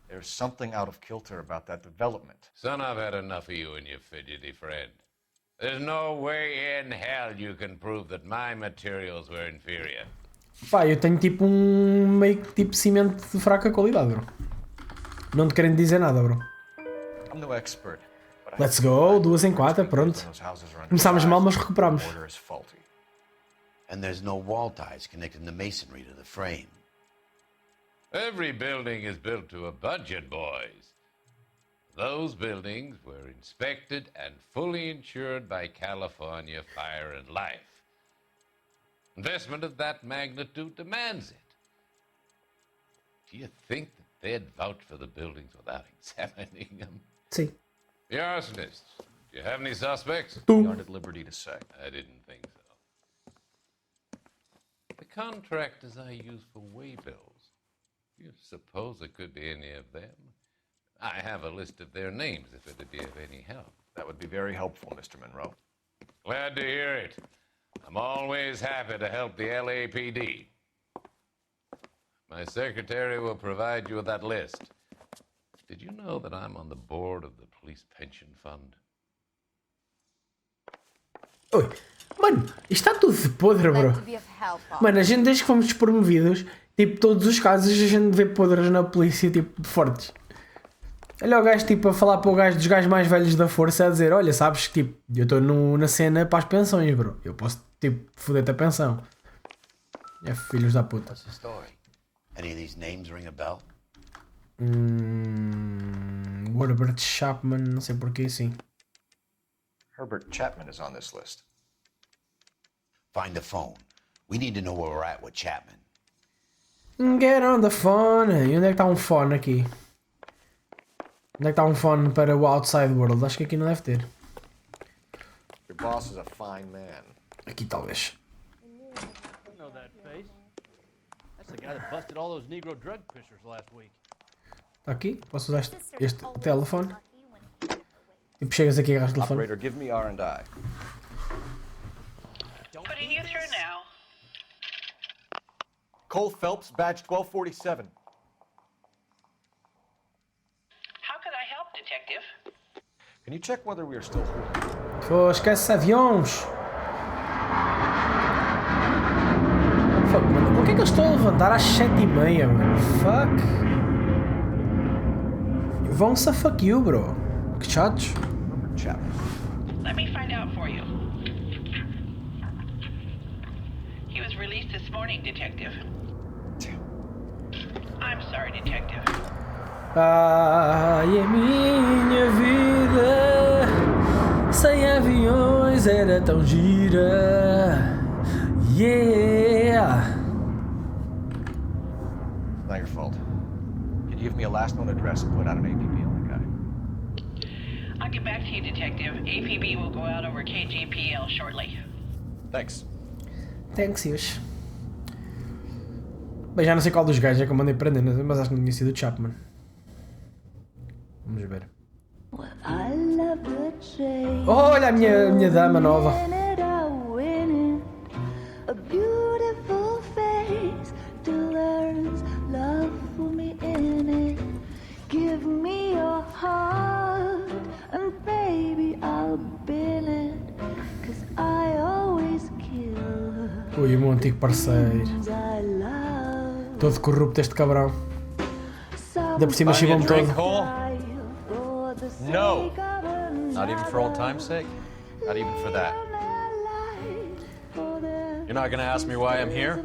There's something out of kilter about that development. Son, I've had enough of you and your fidgety friend. There's no way in hell you can prove that my materials were inferior. Pá, eu tenho tipo meio que tipo cimento de fraca qualidade, bro. Não te querendo dizer nada, bro. I'm no expert. Let's go, 2 em 4, pronto. Começámos mal, mas recuperámos. And there's no wall ties connecting the masonry to the frame. Every building is built to a budget, boys. Those buildings were inspected and fully insured by California Fire and Life. Investment of that magnitude demands it. Do you think that they'd vouch for the buildings without examining them? Sim. The arsonists. Do you have any suspects? You aren't at liberty to say. I didn't think so. The contractors I use for waybills. Do you suppose it could be any of them? I have a list of their names if it'd be of any help. That would be very helpful, Mr. Monroe. Glad to hear it. I'm always happy to help the LAPD. My secretary will provide you with that list. Did you know that I'm on the board of the police pension fund. Oi, mano, isto está tudo de podre, bro. To be of help, officer. Mano, a gente desde que fomos despromovidos, tipo, todos os casos a gente vê podres na polícia, tipo, fortes. Olha o gajo, tipo, a falar para o gajo dos gajos mais velhos da força, a dizer, olha, sabes que, tipo, eu estou na cena para as pensões, bro. Eu posso, tipo, foder-te a pensão. É filhos da puta. What's the story? Any of these names ring a bell? Herbert Chapman, não sei porquê, sim. Herbert Chapman is on this list. Find the phone. We need to know where we're at with Chapman. Get on the phone. E onde é que está um phone aqui? Onde é que está um phone para o outside world? Acho que aqui não deve ter. Your boss is a fine man. Aqui talvez. I know that face. That's the guy that busted all those Negro drug pushers last week. Está aqui? Posso usar este telefone? Tipo, chegas aqui e agarras o telefone. Operator, give me R&I. Putting you through now. Cole Phelps, badge 1247. How could I help, Detective? Can you check whether we are still holding? Pô, esquece aviões. Fuck, mano. Por que é que eu estou a levantar às 7h30, mano? Fuck. Vão-se a fuck you, bro. Que chatos. Let me find out for you. He was released this morning, Detective. I'm sorry, Detective. Ai, a minha vida sem aviões era tão gira. Yeah. It's not your fault. Can you give me a last known address and put out an APB on that guy? I'll get back to you, Detective. APB will go out over KGPL shortly. Thanks. Thanks, Yus. Bem, já não sei qual dos gajos é que eu mandei prender, mas acho que não tinha sido o Chapman. Vamos ver. Olha a minha dama nova. A beautiful face still earns love for me in it. Give me your heart and baby I'll bill it. 'Cause I always kill Ui, o meu antigo parceiro. I love. Todo corrupto este cabrão. Ainda por cima chegou-me todo. No! Not even for old time's sake? Not even for that. You're not gonna ask me why I'm here?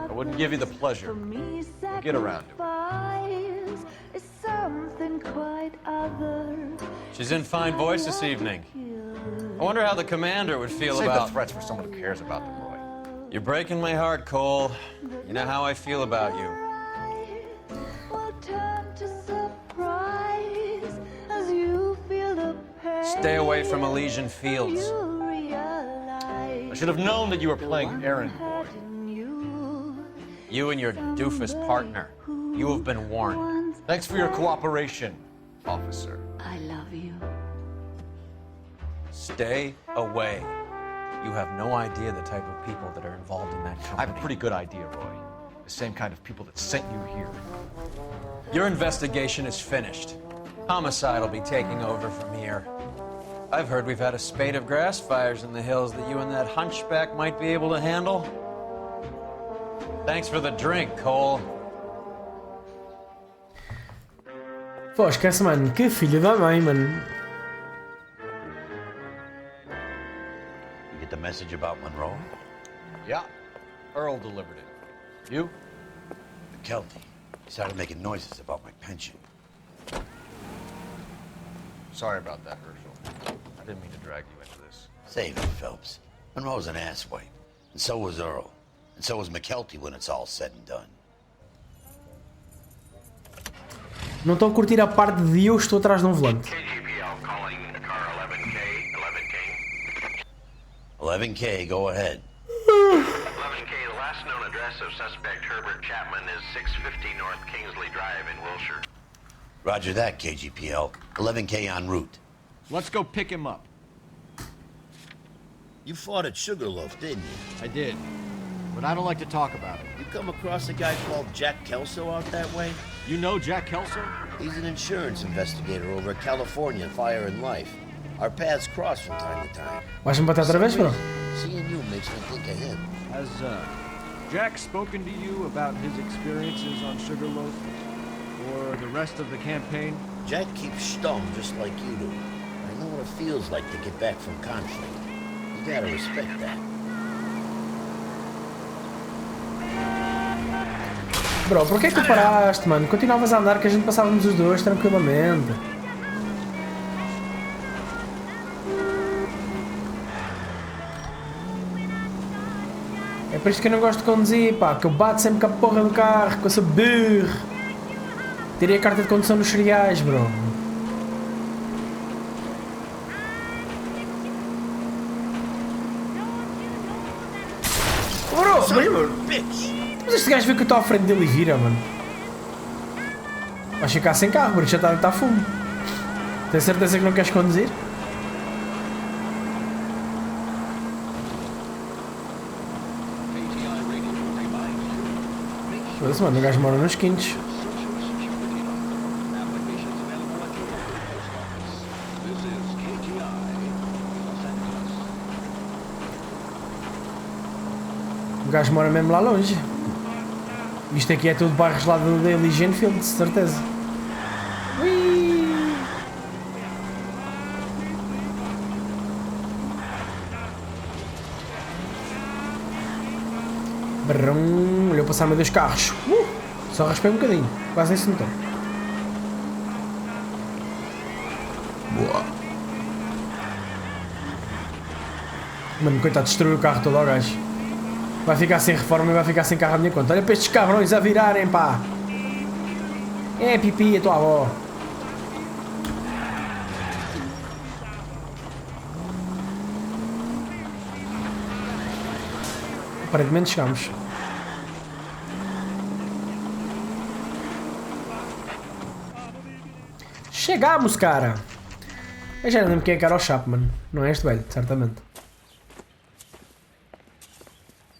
I wouldn't give you the pleasure. We'll get around to it. Is something quite other. She's in fine voice this evening. I wonder how the commander would feel Save about... the threats for someone who cares about them, Roy. You're breaking my heart, Cole. You know how I feel about you. Will turn to surprise as you feel the pain. Stay away from Elysian Fields. You realize I should have known that you were playing errand boy. You and your doofus partner. You have been warned. Thanks for your cooperation, officer. I love you. Stay away. You have no idea the type of people that are involved in that company. I have a pretty good idea, Roy. The same kind of people that sent you here. Your investigation is finished. Homicide will be taking over from here. I've heard we've had a spate of grass fires in the hills that you and that hunchback might be able to handle. Thanks for the drink, Cole. Pô, esquece, mano. Que filho da mãe, mano. You get the message about Monroe? Yeah. Earl delivered it. You? McKelty. He started making noises about my pension. Sorry about that, Herschel. I didn't mean to drag you into this. Save it, Phelps. Monroe's an asswipe. And so was Earl. And so was McKelty when it's all said and done. Não estão a curtir a parte de eu estou atrás de um volante. KGPL calling car 11K, 11K, go ahead. 11K, the last known address of suspect Herbert Chapman is 650 North Kingsley Drive in Wilshire. Roger that, KGPL. 11K en route. Let's go pick him up. You fought at Sugarloaf, didn't you? I did. but I don't like to talk about it. You come across a guy called Jack Kelso out that way? You know Jack Kelso? He's an insurance investigator over at California Fire and Life. Our paths cross from time to time. Vais-me bater outra vez, bro? Seeing you makes me think of him. Has Jack spoken to you about his experiences on Sugarloaf or the rest of the campaign? Jack keeps stum just like you do. I know what it feels like to get back from conflict. You gotta respect that. Bro, por que é que tu paraste, mano? Continuavas a andar que a gente passávamos os dois tranquilamente. É por isto que eu não gosto de conduzir, pá, que eu bato sempre com a porra do carro, com essa burra. Tirei a carta de condução nos cereais, bro. Bro, mas este gajo vê que eu estou à frente dele e vira, mano. Vais ficar sem carro, porque já está a estar fumo. Tens certeza que não queres conduzir? Foda-se, mano, o gajo mora nos quintos. O gajo mora mesmo lá longe. Isto aqui é tudo bairros lá do Elysian Field, de certeza. Ui. Brum, olhou passar meio dos carros. Só raspei um bocadinho, quase nem se notou. Boa. Mano, coitado, destruiu o carro todo ao gajo. Vai ficar sem reforma e vai ficar sem carro à minha conta. Olha para estes cabrões a virarem, pá. É pipi, a tua avó. Aparentemente chegamos. Chegamos, cara. Eu já não lembro quem é que era o Chapman. Não é este velho, certamente.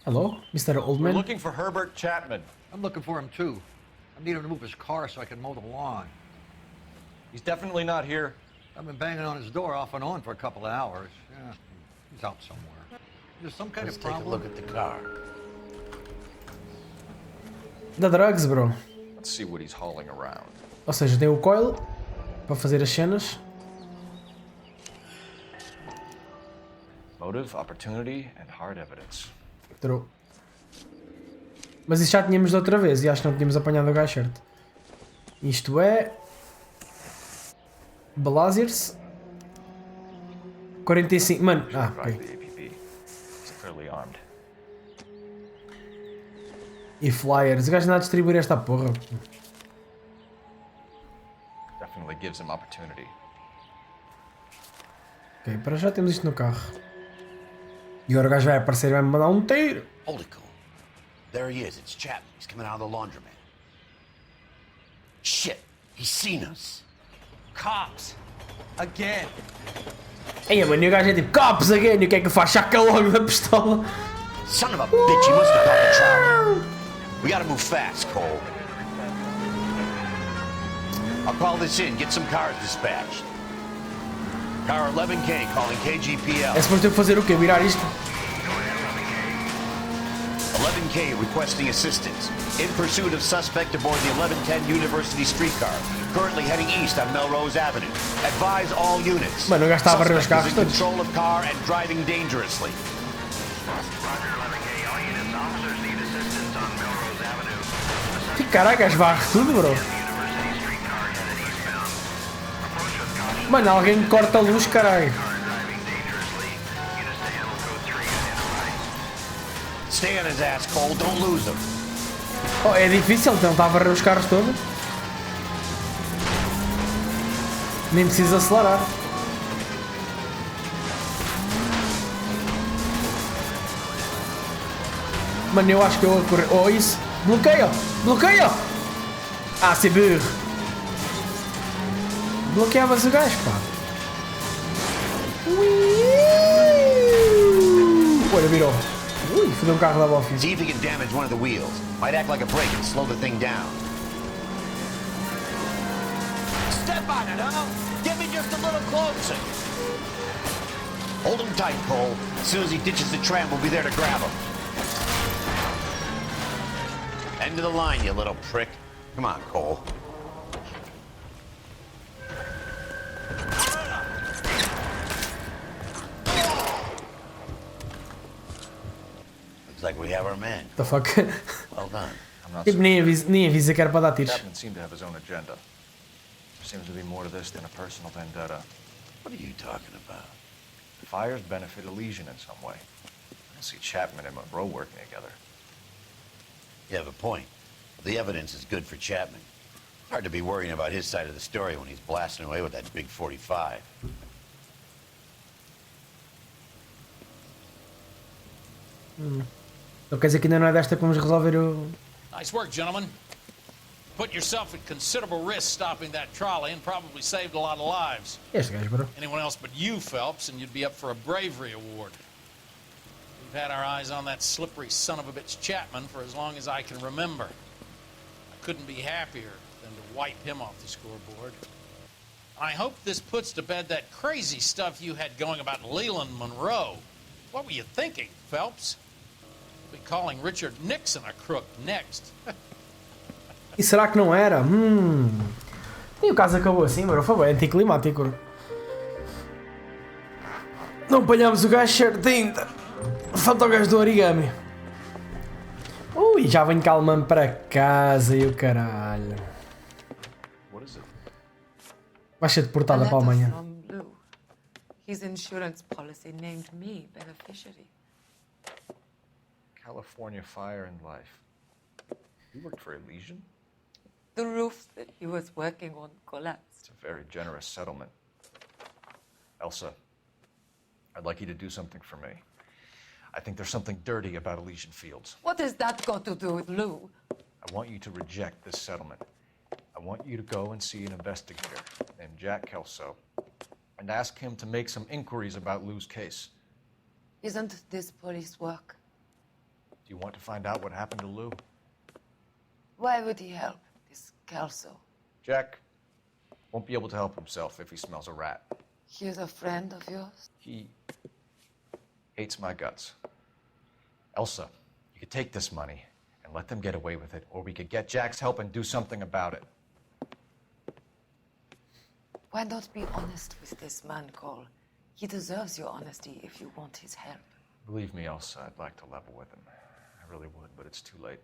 Hello, Mr. Oldman. We're looking for Herbert Chapman. I'm looking for him too. I need him to move his car so I can mow the lawn. He's definitely not here. I've been banging on his door off and on for a couple of hours. Yeah, he's out somewhere. There's some kind Let's of take problem. a look at the car. Da drugs, bro. Let's see what he's hauling around. Ou seja, tem o coil para fazer as cenas. Motive, opportunity, and hard evidence. True. Mas isso já tínhamos de outra vez e acho que não tínhamos apanhado o gajo certo. Isto é... Blazers 45... Mano, ok. E flyers. O gajo anda a distribuir esta porra. Definitely gives him opportunity. Ok, para já temos isto no carro. E agora o gajo vai aparecer e vai me mandar um tiro. Holy cow. There he is. It's Chapman. He's coming out of the laundromat. Shit. He's seen us. Cops. Again. Ei, mano, e o gajo é tipo cops again. E o que é que faz? Chaca logo da pistola. Son of a bitch. He must have caught the Charlie. We gotta move fast, Cole. I'll call this in. Get some cars dispatched. Car 11K calling KGPL. É suposto eu fazer o quê? Virar isto? 11K requesting assistance. In pursuit of suspect aboard the 1110 University streetcar. Currently heading east on Melrose Avenue. Advise all units. Mano, o gajo está a barrer os Suspect carros is in todos. control of car and driving dangerously. Que caralho, gajo varre tudo, bro. Mano, alguém corta a luz, caralho. Stay on his ass, Cole. Don't lose him. Oh, é difícil, então está a varrer os carros todos. Nem precisa acelerar. Mano, eu acho que eu vou correr. Oh, isso. Bloqueia! Bloqueia! Ah, se burro. Bloqueava-se o gajo, pá. Olha, virou. Ui, fodeu um carro da office. See if he can damage one of the wheels. Might act like a brake and slow the thing down. Step on it, huh? Get me just a little closer. Hold him tight, Cole. As soon as he ditches the tram, we'll be there to grab him. End of the line, you little prick. Come on, Cole. Looks like we have our man. The fuck? Well done. I'm not Tipo, nem avisa que era para dar tiros. Chapman seemed to have his own agenda. There seems to be more to this than a personal vendetta. What are you talking about? The fires benefit Elysian in some way. I don't see Chapman and Monroe working together. You have a point. The evidence is good for Chapman. Hard to be worrying about his side of the story when he's blasting away with that big 45. Não quer dizer que ainda não é desta que vamos resolver o... Nice work, gentlemen. Put yourself at considerable risk stopping that trolley and probably saved a lot of lives. Este gajo, bro. Anyone else but you, Phelps, and you'd be up for a bravery award. We've had our eyes on that slippery son of a bitch Chapman for as long as I can remember. I couldn't be happier than to wipe him off the scoreboard. I hope this puts to bed that crazy stuff you had going about Leland Monroe. What were you thinking, Phelps? We'll be calling Richard Nixon a crook next. E será que não era? E o caso acabou assim, bro. Foi bem anticlimático. Não apanhámos o gajo certinho. Falta o gajo do origami. Ui, já venho calmando para casa e o caralho. Vai ser deportada para a Alemanha. From Lou. His insurance policy named me beneficiary. California Fire and Life. You worked for Elysian? The roof that he was working on collapsed. It's a very generous settlement. Elsa, I'd like you to do something for me. I think there's something dirty about Elysian Fields. What has that got to do with Lou? I want you to reject this settlement. I want you to go and see an investigator named Jack Kelso and ask him to make some inquiries about Lou's case. Isn't this police work? Do you want to find out what happened to Lou? Why would he help this Kelso? Jack won't be able to help himself if he smells a rat. He's a friend of yours? He hates my guts. Elsa, you could take this money and let them get away with it, or we could get Jack's help and do something about it. Why not be honest with this man, Cole? He deserves your honesty if you want his help. Believe me, Elsa, I'd like to level with him. I really would, but it's too late.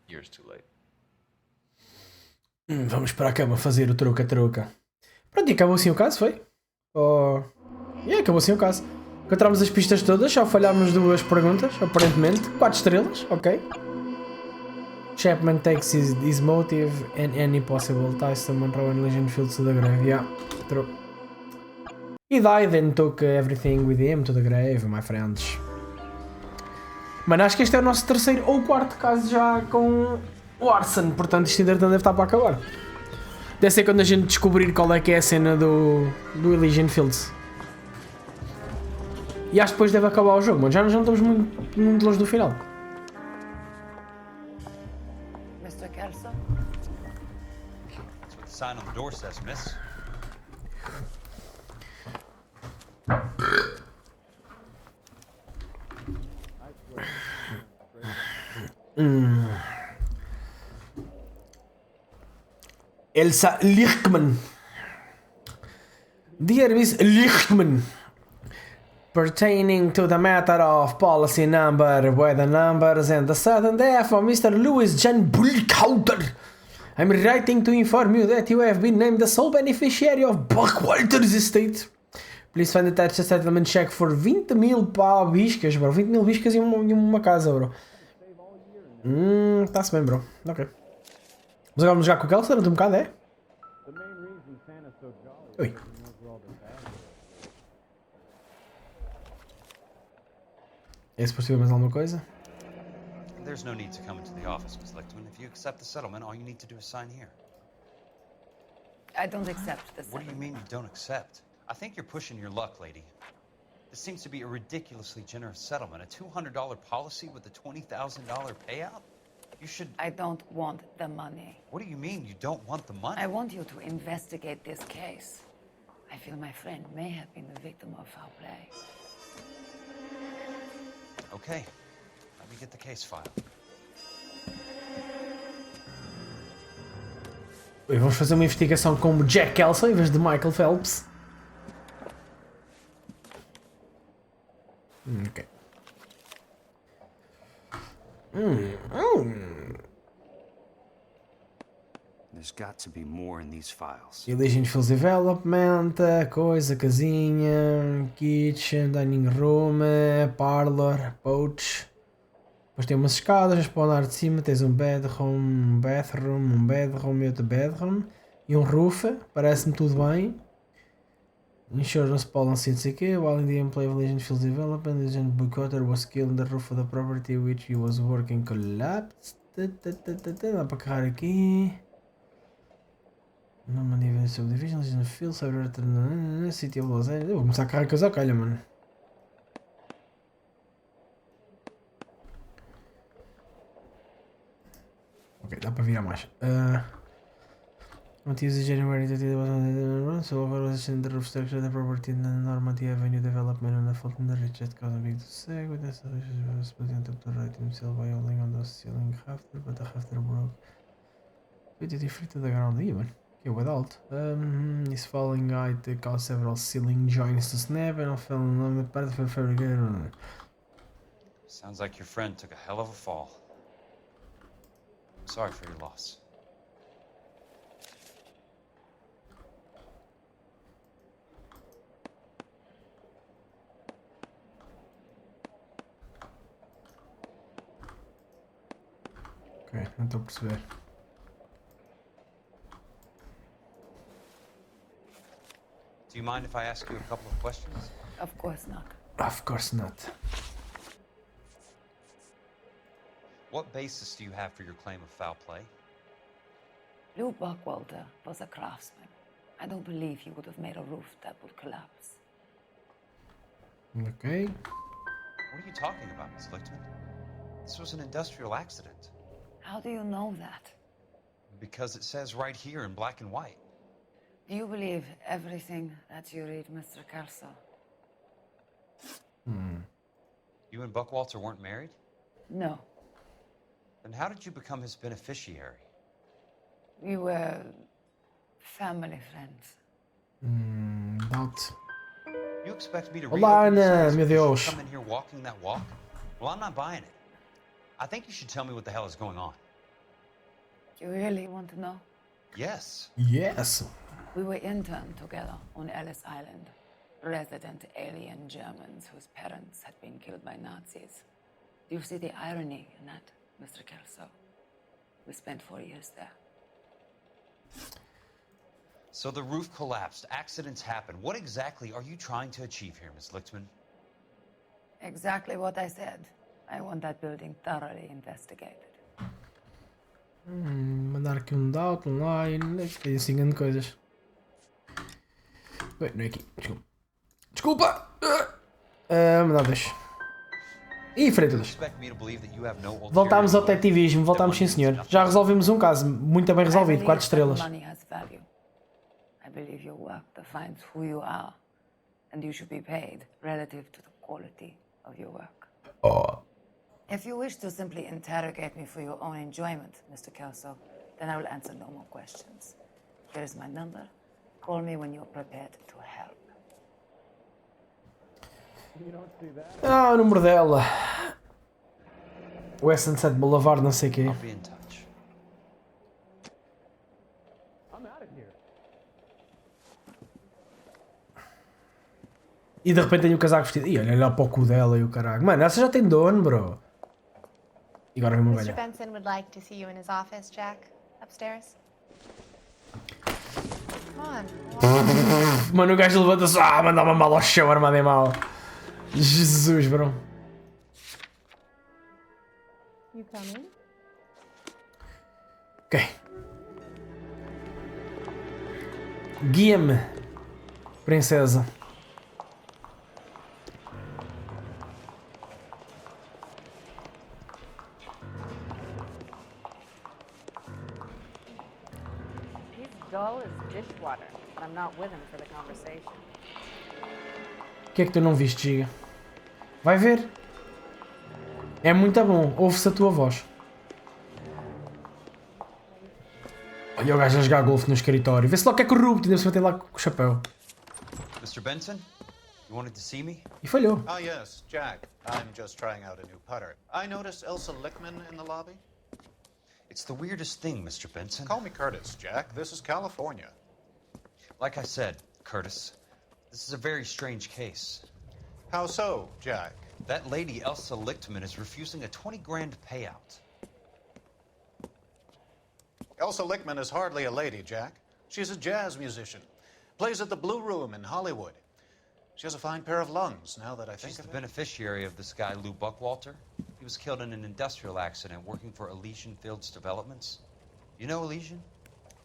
Years too late. Vamos para a cama fazer o troca-troca. Pronto, e acabou assim o caso, foi? Acabou assim o caso. Encontramos as pistas todas, só falhámos 2 perguntas, aparentemente. 4 estrelas, ok. Chapman takes his motive and any possible ties to Monroe and Elysian Fields to the grave. Yeah, true. He died and took everything with him to the grave, my friends. Mano, acho que este é o nosso 3º ou 4º caso já com o Arson, portanto isto ainda deve estar para acabar. Deve ser quando a gente descobrir qual é que é a cena do Elysian Fields. E acho que depois deve acabar o jogo, mano. Já não estamos muito longe do final. Mr. Kelso? That's what the sign on the door says, miss. Elsa Lichtman. Dear Miss Lichtman, pertaining to the matter of policy number with the numbers and the sudden death of Mr. Louis John Bullcouter, I'm writing to inform you that you have been named the sole beneficiary of Buckwalter's estate. Please find attached a settlement check for 20.000 biscas, bro. 20.000 biscas e uma casa, bro. Tá-se bem, bro. Ok. Mas agora vamos jogar com o Kelso durante um bocado, é? Ui. É suposto ter mais alguma coisa? There's no need to come into the office, Miss Lichtman. If you accept the settlement, all you need to do is sign here. I don't accept this. What do you mean you don't accept? I think you're pushing your luck, lady. This seems to be a ridiculously generous settlement. A $200 policy with a $20,000 payout? You should... I don't want the money. What do you mean you don't want the money? I want you to investigate this case. I feel my friend may have been the victim of foul play. Okay. Let me get the case file. E vamos fazer uma investigação como Jack Kelso em vez de Michael Phelps. Ok. There's got to be more in these files. Illusion Fields Development, coisa, casinha, kitchen, dining room, parlor, pouch. Depois tem umas escadas, para andar de cima tens um bedroom e outro bedroom. E um roof, parece-me tudo bem. Insurance policy, não sei o quê. While in the gameplay of Illusion Fields Development, Illusion Boycotter was killed in the roof of the property which he was working collapsed. Dá para carregar aqui. Não mandei subdivision, Illusion Fields, City of Los Angeles. Eu vou começar a carregar coisa ao calha, mano. Ok, dá para virar mais. Motivos de January so overall in the roof structure the property in the Normandy Avenue development on the fault in the ridge that caused a big sag with the solution was put into the right himself by holding on the ceiling rafter, but the rafter broke. Bit different to the ground even. Okay, without. His falling height caused several ceiling joints to snap and fell on the part of the fabricator. Sounds like your friend took a hell of a fall. Sorry for your loss. Ok, não estou a perceber. Do you mind if I ask you a couple of questions? Of course not. Of course not. What basis do you have for your claim of foul play? Lou Buckwalter was a craftsman. I don't believe he would have made a roof that would collapse. Okay. What are you talking about, Miss Lichtman? This was an industrial accident. How do you know that? Because it says right here in black and white. Do you believe everything that you read, Mr. Kelso? You and Buckwalter weren't married? No. Then how did you become his beneficiary? We were family friends. Doubt. You expect me to Olá, reopen Ana, this meu because you Deus. come in here walking that walk? Well, I'm not buying it. I think you should tell me what the hell is going on. You really want to know? Yes. Yes. We were interned together on Ellis Island. Resident alien Germans whose parents had been killed by Nazis. Do you see the irony in that, Mr. Kelso? We spent 4 years there. So the roof collapsed. Accidents happen. What exactly are you trying to achieve here, Miss Lichtman? Exactly what I said. I want that building thoroughly investigated. Mandar aqui um doubt, um line, tem assim grande coisas. Bem, não é aqui, desculpa! Mandar dois. E frente-los. Voltámos ao detetivismo, voltámos sim senhor. Já resolvemos um caso, muito bem resolvido, 4 estrelas. I believe your work defines who you are, and you should be paid relative to the quality of your work. Oh. If you wish to simply interrogate me for your own enjoyment, Mr. Kelso, then I will answer no more questions. Here is my number. Call me when you're prepared to help. Ah, o número dela. West Sunset Boulevard, não sei o quê. I'll be in touch. E de repente tenho o casaco vestido. E olha lá para o cu dela e o caralho. Mano, essa já tem dono, bro. E agora vem uma Mr. velha. Benson would like to see you in his office, Jack. Upstairs. Come on. Mano, o gajo levanta-se. Mandar uma mala ao chão, armado em mal. Jesus, bro. You coming? Ok. Guia-me, princesa. dull as dishwater, but I'm not with him for the conversation. O que é que tu não viste, Giga? Vai ver. É muito bom. Ouve-se a tua voz. Olha o gajo a jogar golfe no escritório. Vê-se logo que é corrupto. Ainda se meter lá com o chapéu. Mr. Benson, you wanted to see me? E falhou. Ah, yes, Jack. I'm just trying out a new putter. I noticed Elsa Lickman in the lobby. It's the weirdest thing, Mr. Benson. Call me Curtis, Jack. This is California. Like I said, Curtis, this is a very strange case. How so, Jack? That lady, Elsa Lichtman, is refusing a 20 grand payout. Elsa Lickman is hardly a lady, Jack. She's a jazz musician. Plays at the Blue Room in Hollywood. She has a fine pair of lungs, now that I think She's of the it. beneficiary of this guy, Lou Buckwalter. He was killed in an industrial accident working for Elysian Fields Developments. You know Elysian?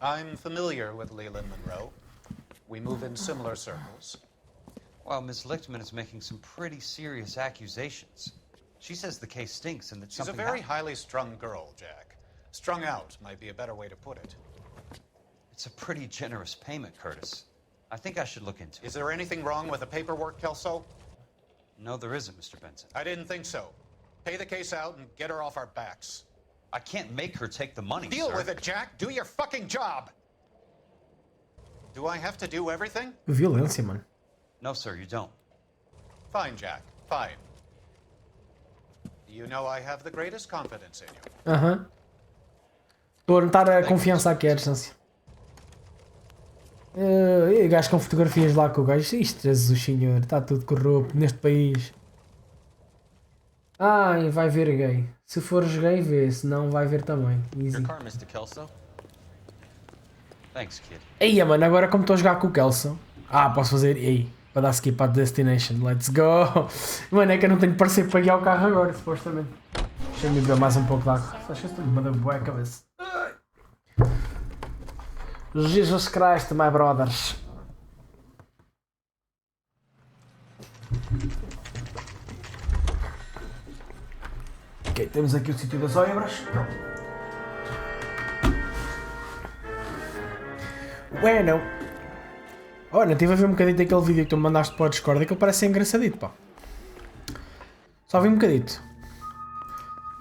I'm familiar with Leland Monroe. We move in similar circles. Well, Miss Lichtman is making some pretty serious accusations. She says the case stinks and that She's a something very happened. highly strung girl, Jack. Strung out might be a better way to put it. It's a pretty generous payment, Curtis. I think I should look into it. Is there anything wrong with the paperwork, Kelso? No, there isn't, Mr. Benson. I didn't think so. Pay the case out and get her off our backs. I can't make her take the money, Deal sir. with it, Jack. Do your fucking job. Do I have to do everything? Violência, mano. No, sir, you don't. Fine, Jack. Fine. You know I have the greatest confidence in you. Aham. Estou a notar a confiança aqui à distância. Gajo com fotografias lá com o gajo. Isto, Jesus Senhor, está tudo corrupto neste país. Ai, vai ver gay. Se fores gay, vê. Se não, vai ver também. Easy. Your car, Mr. Kelso. Thanks, kid. Eia, mano, agora como estou a jogar com o Kelso. Posso fazer. Ei, para dar skip à destination. Let's go. Mano, é que eu não tenho que parecer para guiar o carro agora, supostamente. Deixa-me beber mais um pouco de água. Acho que estou de uma boa cabeça. Jesus Christ, my brothers. Ok, temos aqui o sítio das obras. Bueno. Olha, estive a ver um bocadinho daquele vídeo que tu me mandaste para o Discord, que ele parece ser engraçadito, pá. Só vi um bocadito.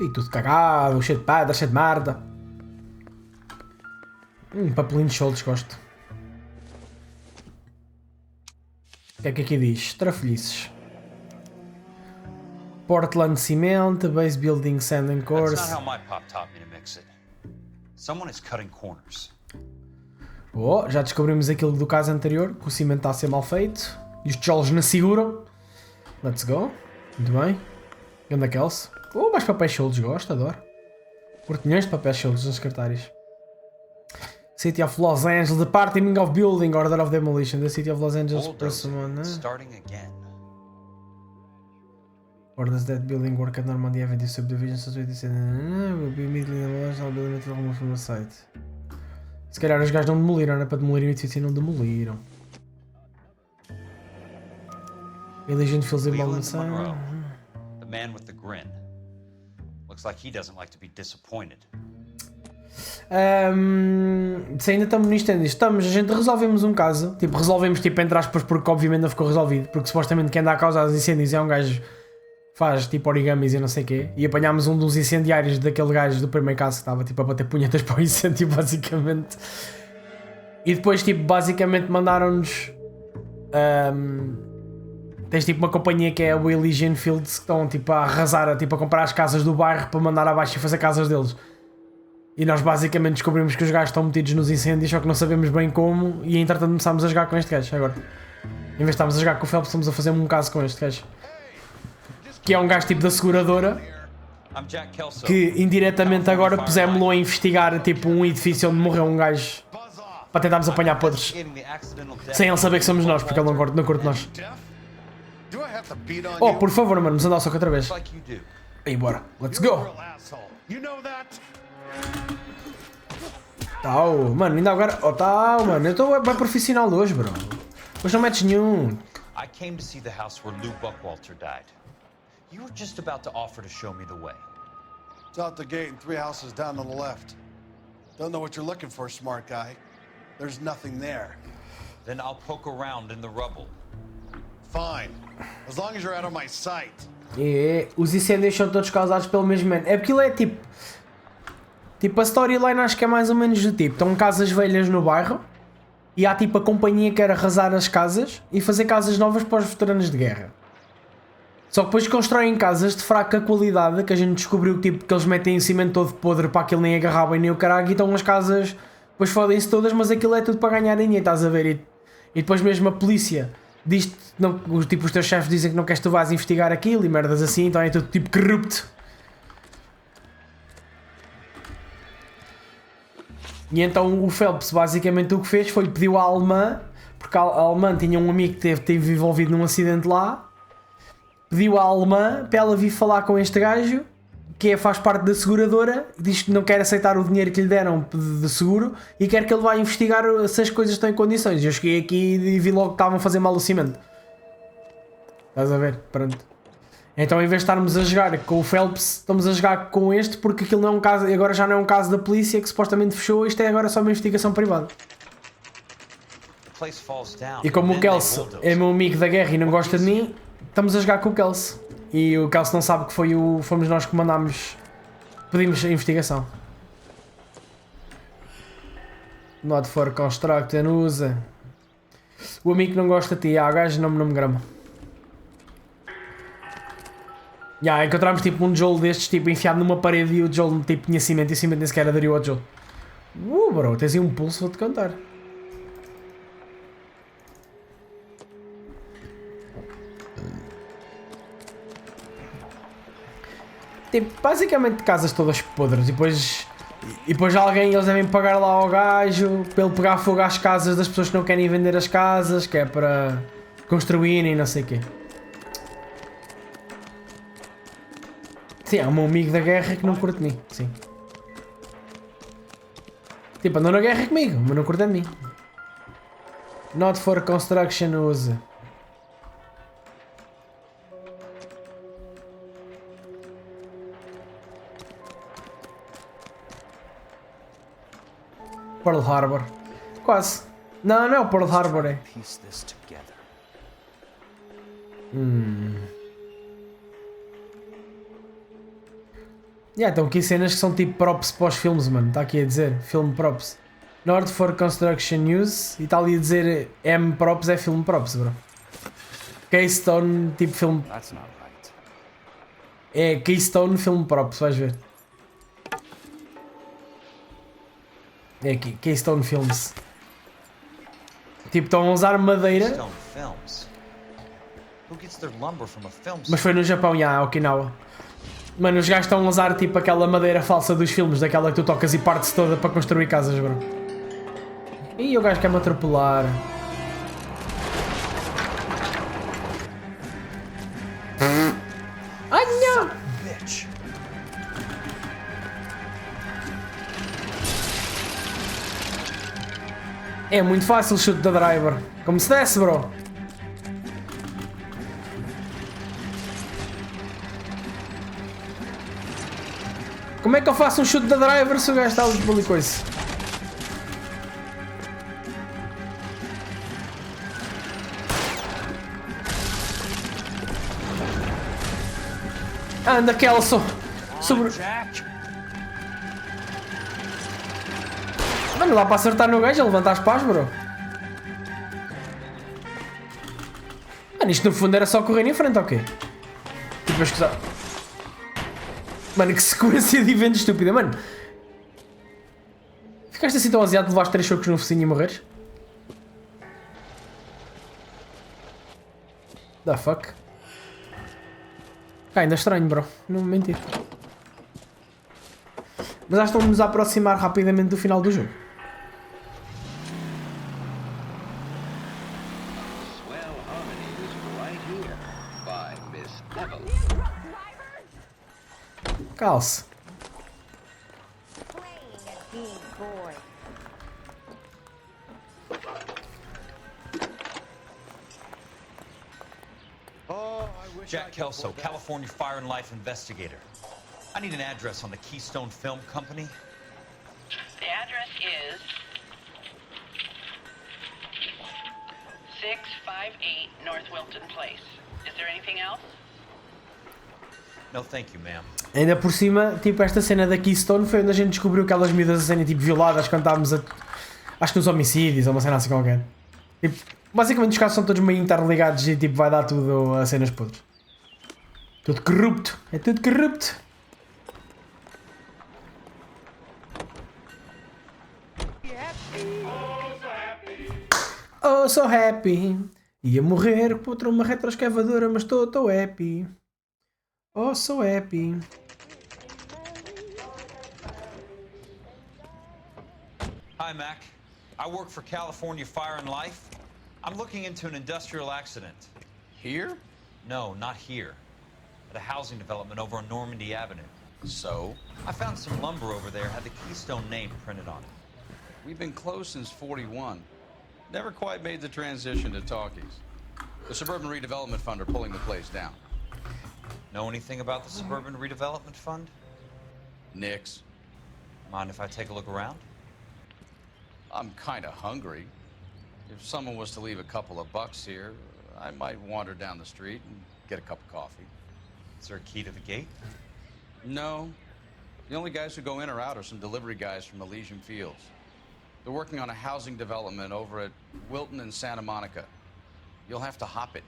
E tudo cagado, cheio de pedra, cheio de merda. Papelinho de shoulders, gosto. O que é que aqui diz? Trafolhices. Portland Cement, Base Building Sand and Course. That's not how my pop taught me to mix it. Someone is cutting corners. Oh, já descobrimos aquilo do caso anterior, que o cimento está a ser mal feito. E os tijolos não seguram. Let's go. Muito bem. Ganda Kelsey. Mais papéis shoulders, gosto, adoro. Portinhões de papéis shoulders nas secretárias. City of Los Angeles, Department of Building, Order of Demolition. The City of Los Angeles, Starting again. Orders that building work at Normandy Avenue subdivision will be immediately demolished. All building material removed from the site. Se calhar os gajos não demoliram, não é para demolir o edifício e não demoliram. Elysian Fields Leland Monroe, the man with the grin. Looks like he doesn't like to be disappointed. Se ainda estamos nisto, a gente resolvemos um caso, resolvemos entre aspas porque obviamente não ficou resolvido, porque supostamente quem anda a causar os incêndios é um gajo que faz origamis e não sei o quê, e apanhámos um dos incendiários daquele gajo do primeiro caso que estava a bater punhetas para o incêndio basicamente, e depois basicamente mandaram-nos tens uma companhia que é o Elysian Fields que estão a arrasar, a comprar as casas do bairro para mandar abaixo e fazer casas deles. E nós basicamente descobrimos que os gajos estão metidos nos incêndios, só que não sabemos bem como, e entretanto começámos a jogar com este gajo agora. Em vez de estarmos a jogar com o Phelps, estamos a fazer um caso com este gajo. Que é um gajo da seguradora, que indiretamente agora pusemos-lo a investigar um edifício onde morreu um gajo, para tentarmos apanhar podres. Sem ele saber que somos nós, porque ele não curte nós. Por favor, mano, nos andar só que outra vez. Aí, bora. Let's go. Mano, ainda agora. Mano, eu estou bem profissional hoje, bro. Hoje não metes nenhum. I came to see the house where Lou Buckwalter died. You were just about to offer to show me the way. It's out the gate and 3 houses down on the left. Don't know what you're looking for, smart guy. There's nothing there. Then I'll poke around in the rubble. Fine. As long as you're out of my sight. Os incêndios são todos causados pelo mesmo man. É porque ele é tipo. Tipo, a storyline acho que é mais ou menos do tipo: estão casas velhas no bairro e há tipo a companhia que quer arrasar as casas e fazer casas novas para os veteranos de guerra. Só que depois constroem casas de fraca qualidade, que a gente descobriu tipo, que eles metem em cimento todo podre para aquilo nem agarrar bem nem o caralho, e então as casas depois fodem-se todas, mas aquilo é tudo para ganhar dinheiro, estás a ver? E depois mesmo a polícia diz não, tipo, os teus chefes dizem que não queres que tu vás investigar aquilo e merdas assim, então é tudo tipo corrupto. E então o Phelps basicamente o que fez foi pediu à alemã, porque a alemã tinha um amigo que teve envolvido num acidente lá, pediu à alemã para ela vir falar com este gajo, que faz parte da seguradora, diz que não quer aceitar o dinheiro que lhe deram de seguro e quer que ele vá investigar se as coisas estão em condições. Eu cheguei aqui e vi logo que estavam a fazer mal o cimento. Estás a ver? Pronto. Então em vez de estarmos a jogar com o Phelps, estamos a jogar com este porque aquilo não é um caso, agora já não é um caso da polícia que supostamente fechou, isto é agora só uma investigação privada. E como o Kelsey é meu amigo da guerra e não gosta de mim, estamos a jogar com o Kelsey. E o Kelsey não sabe que fomos nós que mandámos, pedimos a investigação. Not for construction, usa. O amigo que não gosta de ti, o gajo não me grama. Encontramos tipo um Joel destes, tipo enfiado numa parede e o Joel tipo tinha cimento e o cimento nem sequer aderiu ao Joel. Bro, tens aí um pulso, vou-te contar. Tipo, basicamente casas todas podres e depois alguém, eles devem pagar lá ao gajo para ele pegar fogo às casas das pessoas que não querem vender as casas, que é para construírem e não sei o quê. Sim, há um amigo da guerra que não curte de mim, sim. Tipo, andou na guerra comigo, mas não curte de mim. Not for construction use. Pearl Harbor. Quase. Não, não é o Pearl Harbor, é. Então aqui cenas que são tipo props para os filmes, mano. Está aqui a dizer, film props. North for Construction News. E está ali a dizer M props é film props, bro. Keystone tipo film. É Keystone film props, vais ver. É aqui, Keystone Films. Tipo, estão a usar madeira. Mas foi no Japão, Okinawa. Mano, os gajos estão a usar tipo aquela madeira falsa dos filmes, daquela que tu tocas e parte-se toda para construir casas, bro. Ih, o gajo quer-me atropelar. Ai, não! É muito fácil o chute da driver. Como se desse, bro. Como é que eu faço um chute da driver se o gajo está ali de coisa? Anda, Kelso. Sobre... Mano, lá para acertar no gajo, levanta as pás, bro. Mano, isto no fundo era só correr em frente, ok? Tipo, acho que só... Mano, que sequência de eventos estúpida, mano. Ficaste assim tão aziado de levar 3 chocos no focinho e morreres? The fuck? Ainda estranho, bro. Não vou mentir. Mas acho que estamos a aproximar rapidamente do final do jogo. Calce. Jack Kelso, California Fire and Life investigator. I need an address on the Keystone Film Company. The address is 658 North Wilton Place. Is there anything else? No, thank you, ma'am. Ainda por cima, tipo, esta cena da Keystone foi onde a gente descobriu aquelas miúdas a serem tipo violadas quando estávamos a. Acho que nos homicídios ou uma cena assim qualquer. Tipo, basicamente os casos são todos meio interligados e tipo vai dar tudo a cenas podres. Tudo corrupto. É tudo corrupto. Oh, so happy. Ia morrer contra uma retroescavadora, mas estou happy. Oh, so happy. Hi, Mac. I work for California Fire and Life. I'm looking into an industrial accident. Here? No, not here. At a housing development over on Normandy Avenue. So? I found some lumber over there, had the Keystone name printed on it. We've been closed since 41. Never quite made the transition to talkies. The Suburban Redevelopment Fund are pulling the place down. Know anything about the Suburban Redevelopment Fund? Nix. Mind if I take a look around? I'm kind of hungry. If someone was to leave a couple of bucks here, I might wander down the street and get a cup of coffee. Is there a key to the gate? No. The only guys who go in or out are some delivery guys from Elysian Fields. They're working on a housing development over at Wilton and Santa Monica. You'll have to hop it.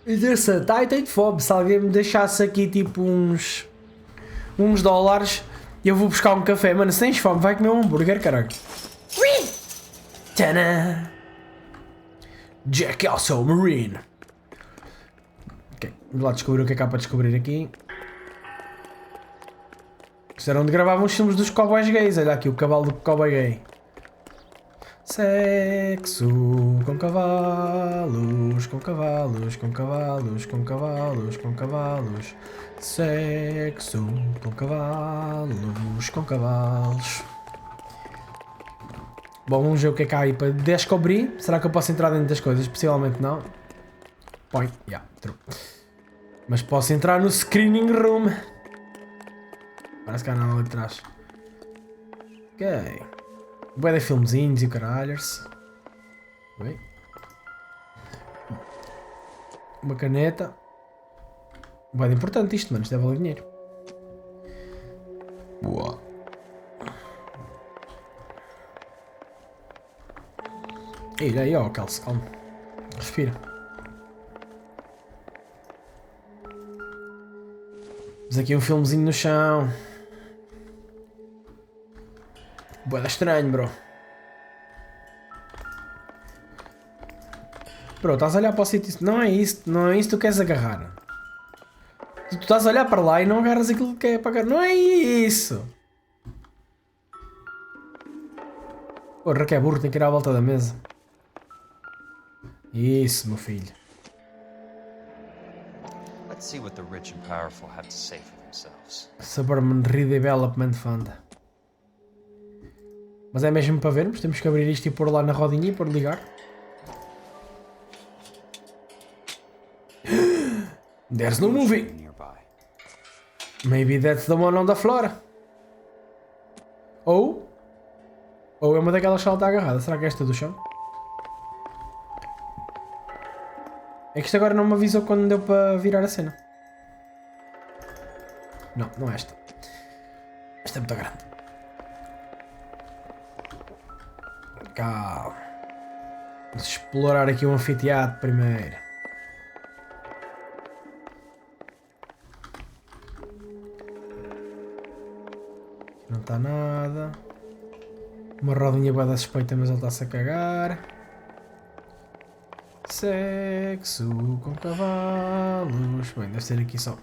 Interessante. Ai, tenho fome. Se alguém me deixasse aqui tipo uns dólares, eu vou buscar um café. Mano, se tens fome, vai comer um hambúrguer, caralho. Tana! Jack also Marine. Ok, vamos lá descobrir o que é que há para descobrir aqui. Isto era onde gravavam os filmes dos cowboys gays. Olha aqui o cavalo do cowboy gay. Sexo com cavalos, com cavalos, com cavalos, com cavalos, com cavalos. Sexo com cavalos, com cavalos. Bom, vamos ver o que é que há aí para descobrir. Será que eu posso entrar dentro das coisas? Possivelmente não. Põe, yeah, true. Mas posso entrar no screening room. Parece que há nada ali de trás. Ok. Bué de filmezinhos e caralhos. Oi. Uma caneta. Bué de importante isto, mano. Isto deve valer dinheiro. Boa. Ei, aí, ó, Kelsey, calma. Respira. Temos aqui um filmezinho no chão. Bué estranho, bro. Bro, estás a olhar para o sítio. Não é isso que tu queres agarrar. Tu estás a olhar para lá e não agarras aquilo que é para agarrar. Não é isso. Porra, que é burro, tem que ir à volta da mesa. Isso, meu filho. Let's see what the rich and powerful have to say for themselves. Suburban Redevelopment Fund. Mas é mesmo para vermos? Temos que abrir isto e pôr lá na rodinha e pôr ligar. There's no moving. Maybe that's the one on the floor. Ou é uma daquelas que ela está agarrada. Será que é esta do chão? É que isto agora não me avisou quando deu para virar a cena. Não, não é esta. Esta é muito grande. Calma. Vamos explorar aqui o anfiteatro primeiro. Não está nada. Uma rodinha bué da suspeita, mas ele está-se a cagar. Sexo com cavalos. Bem, deve ser aqui só.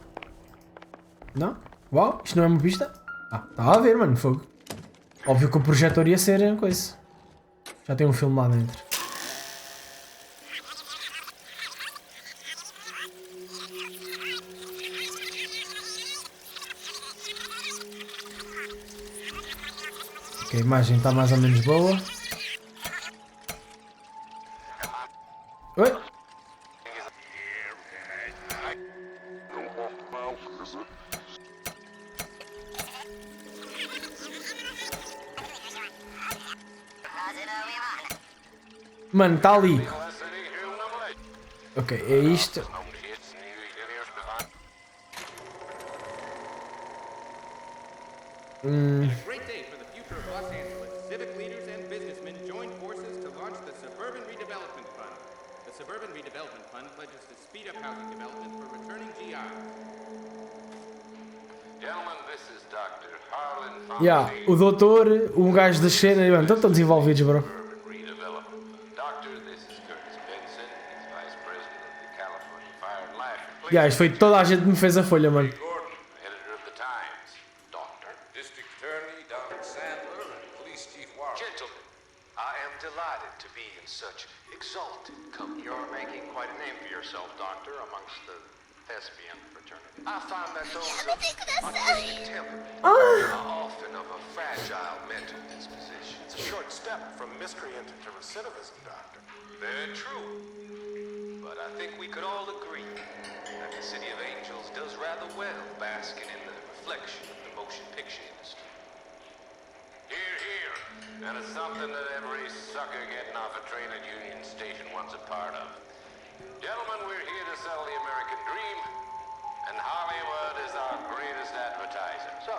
Não? Uau, isto não é uma pista? Ah, estava a ver, mano, fogo. Óbvio que o projetor ia ser coisa. Já tem um filme lá dentro. Ok, a imagem está mais ou menos boa. Oi? Mano, está ali. Ok, é isto. Great day for the future of Los Angeles. Civic leaders and businessmen joined forces to launch the Suburban Redevelopment Fund. The Suburban Redevelopment Fund pledges to speed up housing development for returning GIs. Gentlemen, this is Dr. Harlan Yeah, o doutor, um gajo da cena, mano, estão todos envolvidos, bro. Doctor, this is Curtis Benson. He's Vice President of the California Fire and Life. Yeah, isto foi toda a gente que me fez a folha, mano. Editor of the Times. Doctor, District Attorney Don Sandler, and Police Chief Warren. Gentlemen, I am delighted to be in such exalted company. You're making quite a name for yourself, Doctor, amongst the thespian fraternity. I find that those of artistic temperament are often of a fragile mental disposition. It's a short step from miscreant to recidivism, Doctor. Very true. But I think we could all agree that the City of Angels does rather well basking in the reflection of the motion picture industry. Here, here. And it's something that every sucker getting off a train at Union Station wants a part of. Gentlemen, we're here to sell the American dream, and Hollywood is our greatest advertiser. So,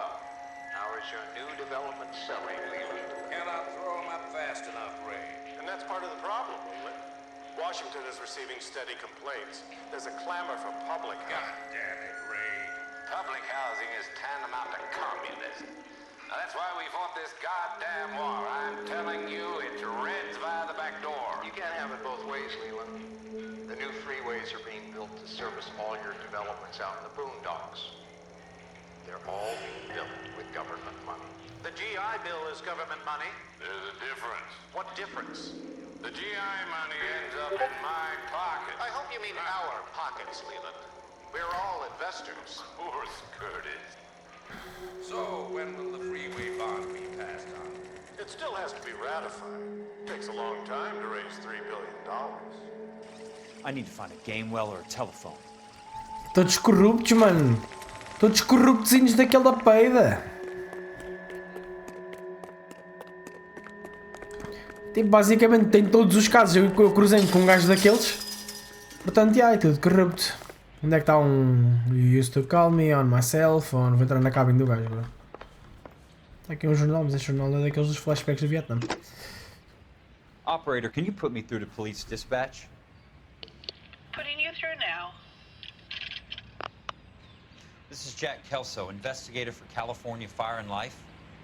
how is your new development selling, Leland? Cannot throw them up fast enough, Ray. And that's part of the problem, Leland. Washington is receiving steady complaints. There's a clamor for public God damn it, Ray. Public housing is tantamount to communism. Now, that's why we fought this goddamn war. I'm telling you, it's Reds via the back door. You can't have it both ways, Leland. The new freeways are being built to service all your developments out in the boondocks. They're all being built with government money. The GI Bill is government money. There's a difference. What difference? The GI money ends up in my pocket. I hope you mean our pockets, Leland. We're all investors. Of course, Curtis. So, when will the freeway bond be passed on? It still has to be ratified. Takes a long time to raise $3 billion. I need to find a game well or a telephone. Todos corruptos, mano. Todos corruptozinhos daquela peida. Tipo, basicamente tem todos os casos. Eu cruzei-me com um gajo daqueles. Portanto, já, é tudo corrupto. Onde é que está um... You used to call me on my cell phone. Vou entrar na cabine do gajo, bro. Está aqui um jornal, mas este jornal é daqueles dos flashbacks do Vietnã. Operator, can you put me through to police dispatch? Putting you through now. This is Jack Kelso, investigator for California Fire and Life.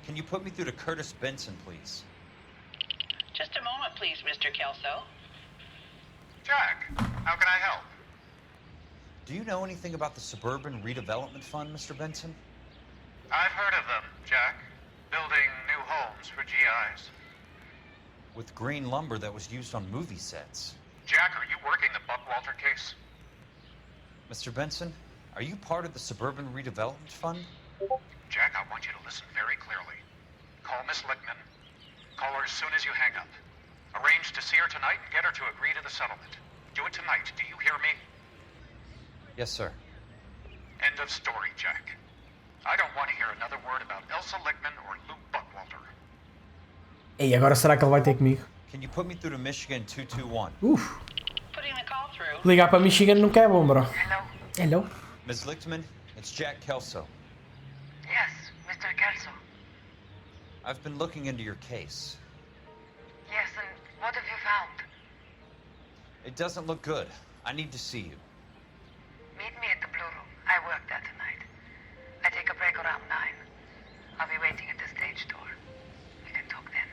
Can you put me through to Curtis Benson, please? Just a moment, please, Mr. Kelso. Jack, how can I help? Do you know anything about the Suburban Redevelopment Fund, Mr. Benson? I've heard of them, Jack. Building new homes for GIs. With green lumber that was used on movie sets. Jack, are you working the Buckwalter case? Mr. Benson, are you part of the Suburban Redevelopment Fund? Jack, I want you to listen very clearly. Call Miss Lickman. Call her as soon as you hang up. Arrange to see her tonight and get her to agree to the settlement. Do it tonight, do you hear me? Yes, sir. End of story, Jack. I don't want to hear another word about Elsa Lickman or Luke Buckwalter. Ei, agora será que ele vai ter comigo? Can you put me through to Michigan 221? Putting the call through. Ligar para Michigan nunca é bom, bro. Hello? Hello? Ms. Lichtman, it's Jack Kelso. Yes, Mr. Kelso. I've been looking into your case. Yes, and what have you found? It doesn't look good. I need to see you. Meet me at the Blue Room. I work there tonight. I take a break around 9. I'll be waiting at the stage door. We can talk then.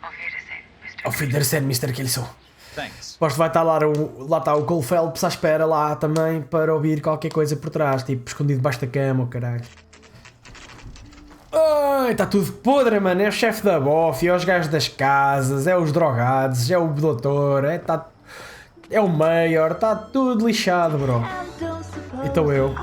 Auf Wiedersehen, Mr. Auf Wiedersehen, Mr. Kelso. Thanks. Aposto que vai estar lá está o Cole Phelps à espera lá também para ouvir qualquer coisa por trás, tipo escondido debaixo da cama, oh, caralho. Ai, está tudo podre, mano. É o chefe da bofe, é os gajos das casas, é os drogados, é o doutor, é o mayor, está tudo lixado, bro. E estou eu.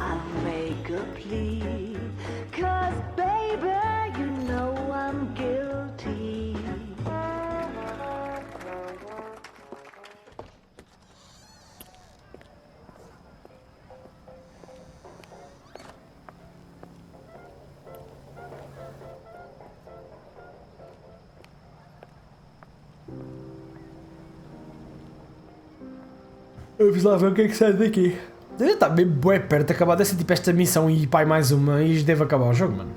Vamos lá ver o que é que sai daqui. Está bem bué perto de acabar dessa tipo esta missão e pai mais uma e deve acabar o jogo, mano.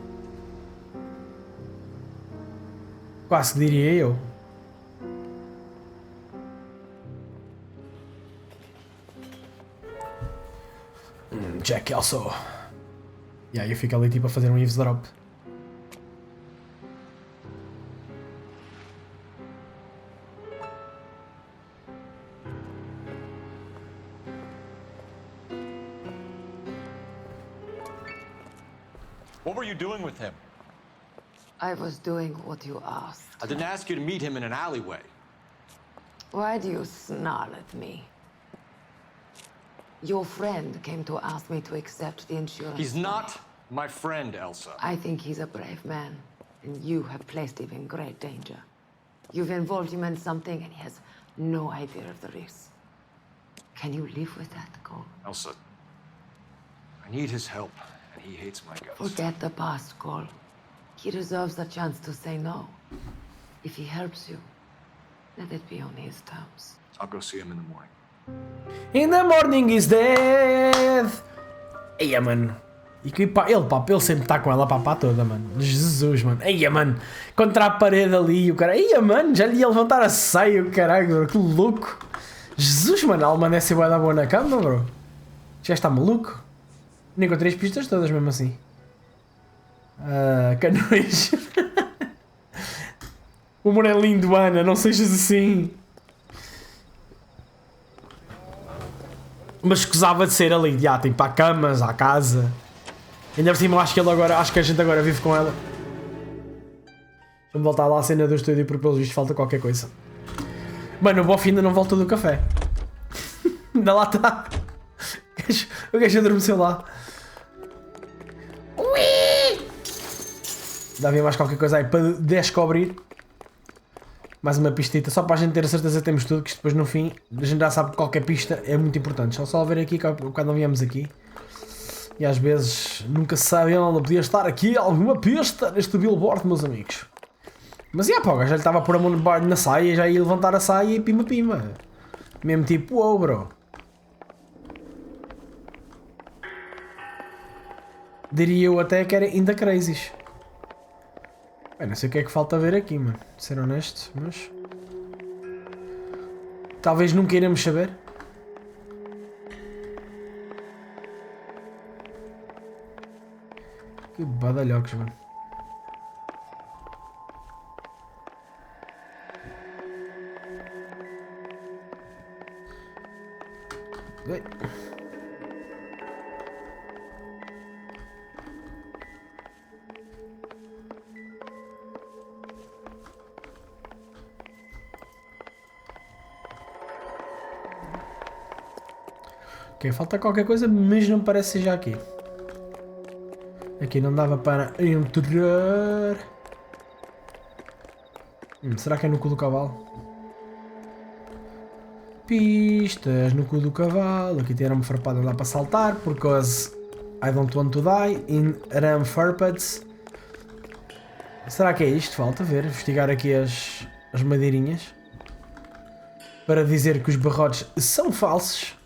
Quase que diria eu. Jack Kelso. E aí eu fico ali tipo a fazer um eavesdrop. What were you doing with him? I was doing what you asked. I didn't ask you to meet him in an alleyway. Why do you snarl at me? Your friend came to ask me to accept the insurance. He's not my friend, Elsa. I think he's a brave man, and you have placed him in great danger. You've involved him in something, and he has no idea of the risk. Can you live with that, Cole? Elsa, I need his help, and he hates my guts. Forget the past, Cole. He deserves a chance to say no. If he helps you, let it be on his terms. I'll go see him in the morning. In the morning is dead. Eia, mano. E que ele sempre está com ela para a pá toda, mano. Jesus, mano. Eia, mano. Contra a parede ali, o cara. Eia, mano. Já lhe ia levantar a saia, o caralho, bro. Que louco. Jesus, mano. A alma deve ser bué da boa na cama, bro. Já está maluco. Nem encontrei as pistas todas, mesmo assim. Canões. O amor é lindo, Ana. Não sejas assim. Mas escusava de ser ali, já, tipo, há camas, há casa. Ainda por cima, acho que a gente agora vive com ela. Vamos voltar lá à cena do estúdio porque pelos vistos falta qualquer coisa. Mano, o bofe ainda não volta do café. Ainda lá está. O gajo adormeceu lá. Dá a ver mais qualquer coisa aí para descobrir. Mais uma pistita, só para a gente ter a certeza que temos tudo, que isto depois no fim a gente já sabe que qualquer pista é muito importante. Só ver aqui quando não viemos aqui. E às vezes nunca se sabe onde podia estar aqui alguma pista neste billboard, meus amigos. Mas pá, o gajo já lhe estava a pôr a mão na saia, já ia levantar a saia e pima. Mesmo tipo, uou, bro. Diria eu até que era ainda crazy. Eu não sei o que é que falta a ver aqui, mano. De ser honesto, mas... Talvez nunca iremos saber. Que badalhocos, mano. Ei. Ok, falta qualquer coisa, mas não parece ser já aqui. Aqui não dava para entrar. Será que é no cu do cavalo? Pistas no cu do cavalo. Aqui tem arame farpado, não dá para saltar. Because I don't want to die in arame farpads. Será que é isto? Falta ver. Investigar aqui as madeirinhas. Para dizer que os barrotes são falsos.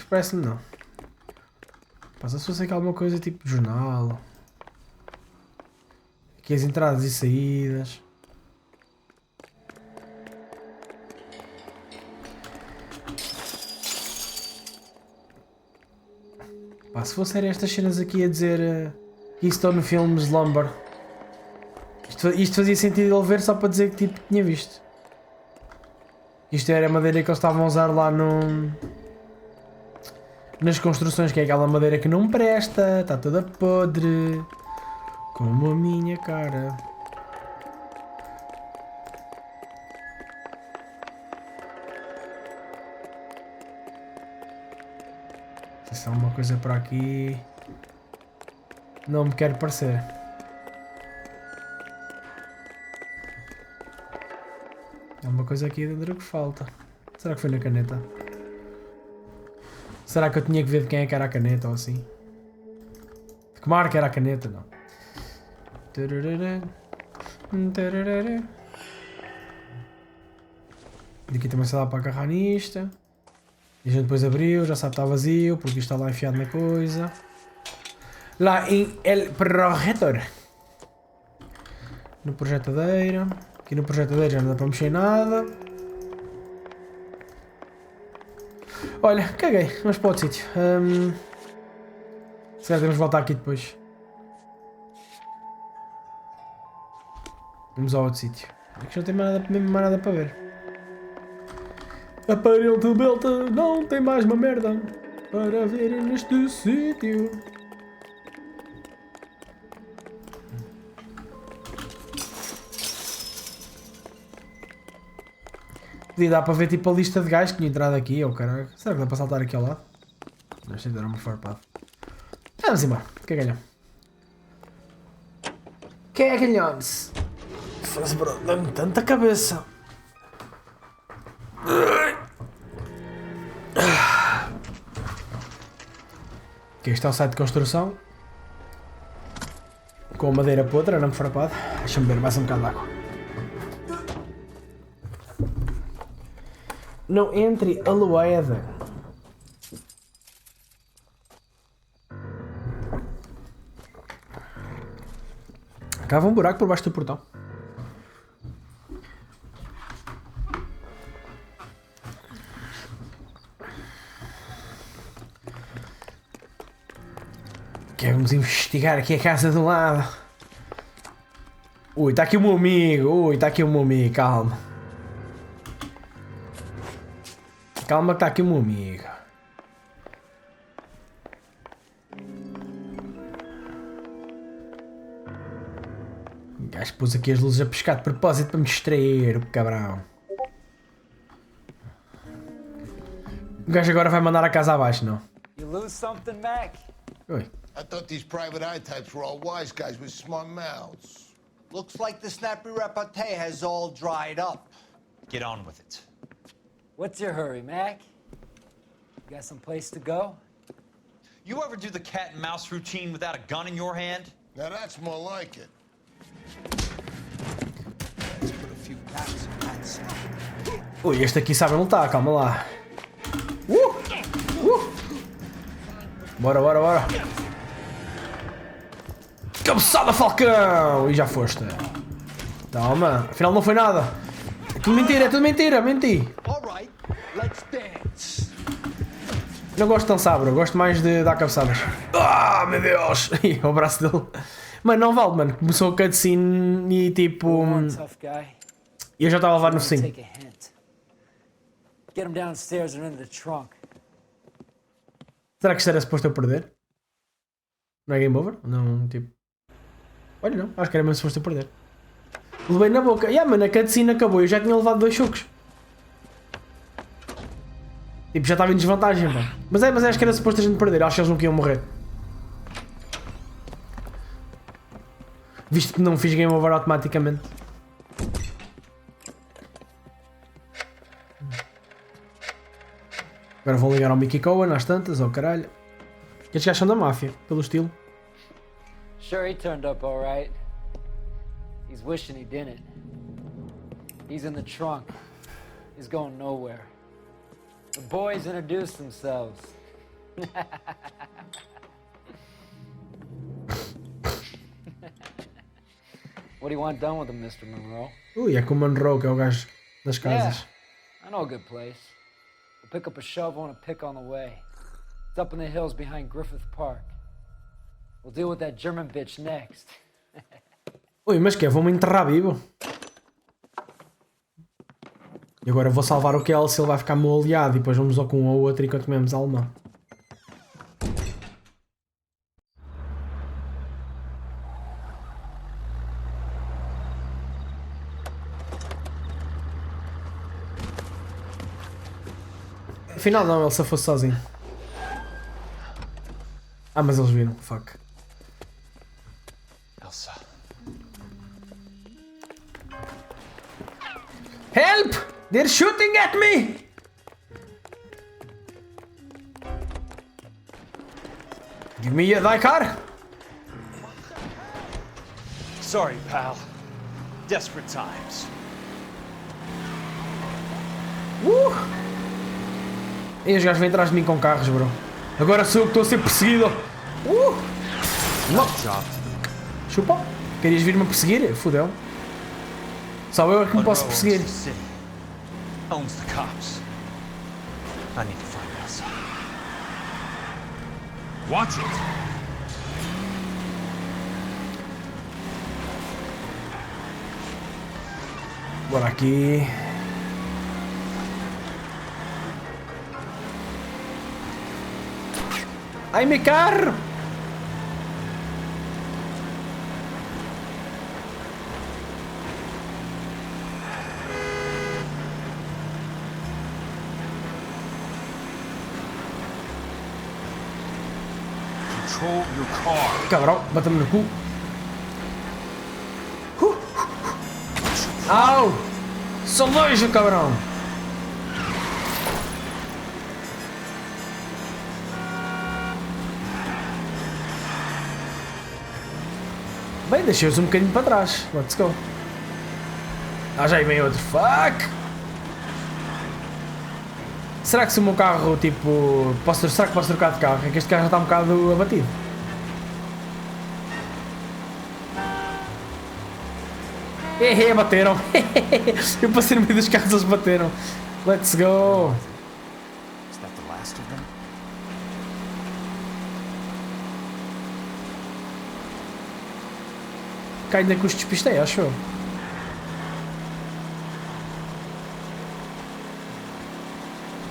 Parece-me não. Passa se fosse aqui alguma coisa tipo jornal. Aqui as entradas e saídas. Pá, se fossem estas cenas aqui a dizer que isto estão no filme Slumber. Isto fazia sentido ele ver só para dizer que tipo tinha visto. Isto era a madeira que eles estavam a usar lá nas construções, que é aquela madeira que não presta, está toda podre, como a minha cara. Se há uma coisa para aqui, não me quero parecer. Há uma coisa aqui dentro que falta. Será que foi na caneta? Será que eu tinha que ver de quem é que era a caneta ou assim? De que marca era a caneta? Não. E aqui também só dá para agarrar nisto. E a gente depois abriu, já sabe que está vazio, porque isto está lá enfiado na coisa. Lá em El Projetor. No projetadeira. Aqui no projetadeira já não dá para mexer nada. Olha, caguei, vamos para outro sítio. Se calhar temos de voltar aqui depois. Vamos ao outro sítio. Aqui não tem mais nada para ver. Aparentemente não tem mais uma merda para ver neste sítio. Podia dar para ver tipo a lista de gajos que tinha entrado aqui, ou caralho. Será que dá para saltar aqui ao lado? Não sei se era uma farpada. Vamos embora, cagalhão. Cagalhões. Foda-se, bro, dá-me tanta cabeça. Ok, este é o site de construção. Com madeira podre, arame farpado. Deixa-me ver, mais um bocado de água. Não entre a loeda. Cava um buraco por baixo do portão. Vamos investigar aqui a casa do lado. Ui, está aqui o meu amigo. Ui, está aqui o meu amigo. Calma. Calma que está aqui o meu amigo. O gajo pôs aqui as luzes a pescar de propósito para me distrair, o cabrão. O gajo agora vai mandar a casa abaixo, não? You lose something, Mac? Oi. I thought these private eye types were all wise guys with smart mouths. Looks like the snappy repartee has all dried up. Get on with it. What's your hurry, Mac? You got some place to go? You ever do the cat and mouse routine without a gun in your hand? Now that's more like it. Let's put a few caps in that sack. Ui, este aqui sabe lutar, calma lá. Bora, bora, bora. Cabeçada, Falcão! E já foste. Toma, afinal não foi nada. É tudo mentira, é tudo mentira, menti. Alright, let's dance. Não gosto de dançar, bro. Gosto mais de dar cabeçadas. Ah, meu Deus! E o braço dele. Mano, não vale, mano. Começou a cutscene e tipo. E eu já estava a levar no 5. Get him downstairs and into the trunk. Será que isto era suposto eu perder? Não é game over? Não, tipo. Olha, não. Acho que era mesmo suposto eu perder. Levei na boca. Mano, a cutscene acabou. Eu já tinha levado 2 chocos. Tipo, já estava em desvantagem, pá. Mas acho que era suposto a gente perder. Acho que eles não iam morrer. Visto que não fiz game over automaticamente. Agora vou ligar ao Mickey Cohen às tantas, oh caralho. Estes gajos são da máfia, pelo estilo. Sure, he turned up all right. He's wishing he didn't. He's in the trunk. He's going nowhere. The boys introduced themselves. What do you want done with him, Mr. Monroe? Ui, é com o Monroe, que é o gajo das casas. I know a good place. We'll pick up a shovel and a pick on the way. It's up in the hills behind Griffith Park. We'll deal with that German bitch next. Ui, mas que é? Vou-me enterrar vivo? E agora vou salvar o Kelsey, ele vai ficar meu aliado e depois vamos ao com um ou outro enquanto comemos alemão. Afinal não, ele só fosse sozinho. Ah, mas eles viram, fuck. Elsa. Help! They're shooting at me! Give me thy car. Sorry, pal. Desperate times. E os gajos vêm atrás de mim com carros, bro. Agora sou eu que estou a ser perseguido. Chupa. Querias vir-me a perseguir? Fudeu. Só eu é que me posso perseguir. Owns the cops. I need to find out. Watch it. Bora aqui. Ai, meu carro! Control your car. Cabrão, bata-me no cu. Au! Sou longe, cabrão! Bem, deixei-os um bocadinho para trás. Let's go. Ah, já aí vem outro. Fuck! Será que se o meu carro, tipo... será que posso trocar de carro? É que este carro já está um bocado abatido. Bateram. Eu passei no meio dos carros, eles bateram. Let's go. Is that the last of them? Cá ainda que os despistei, acho eu.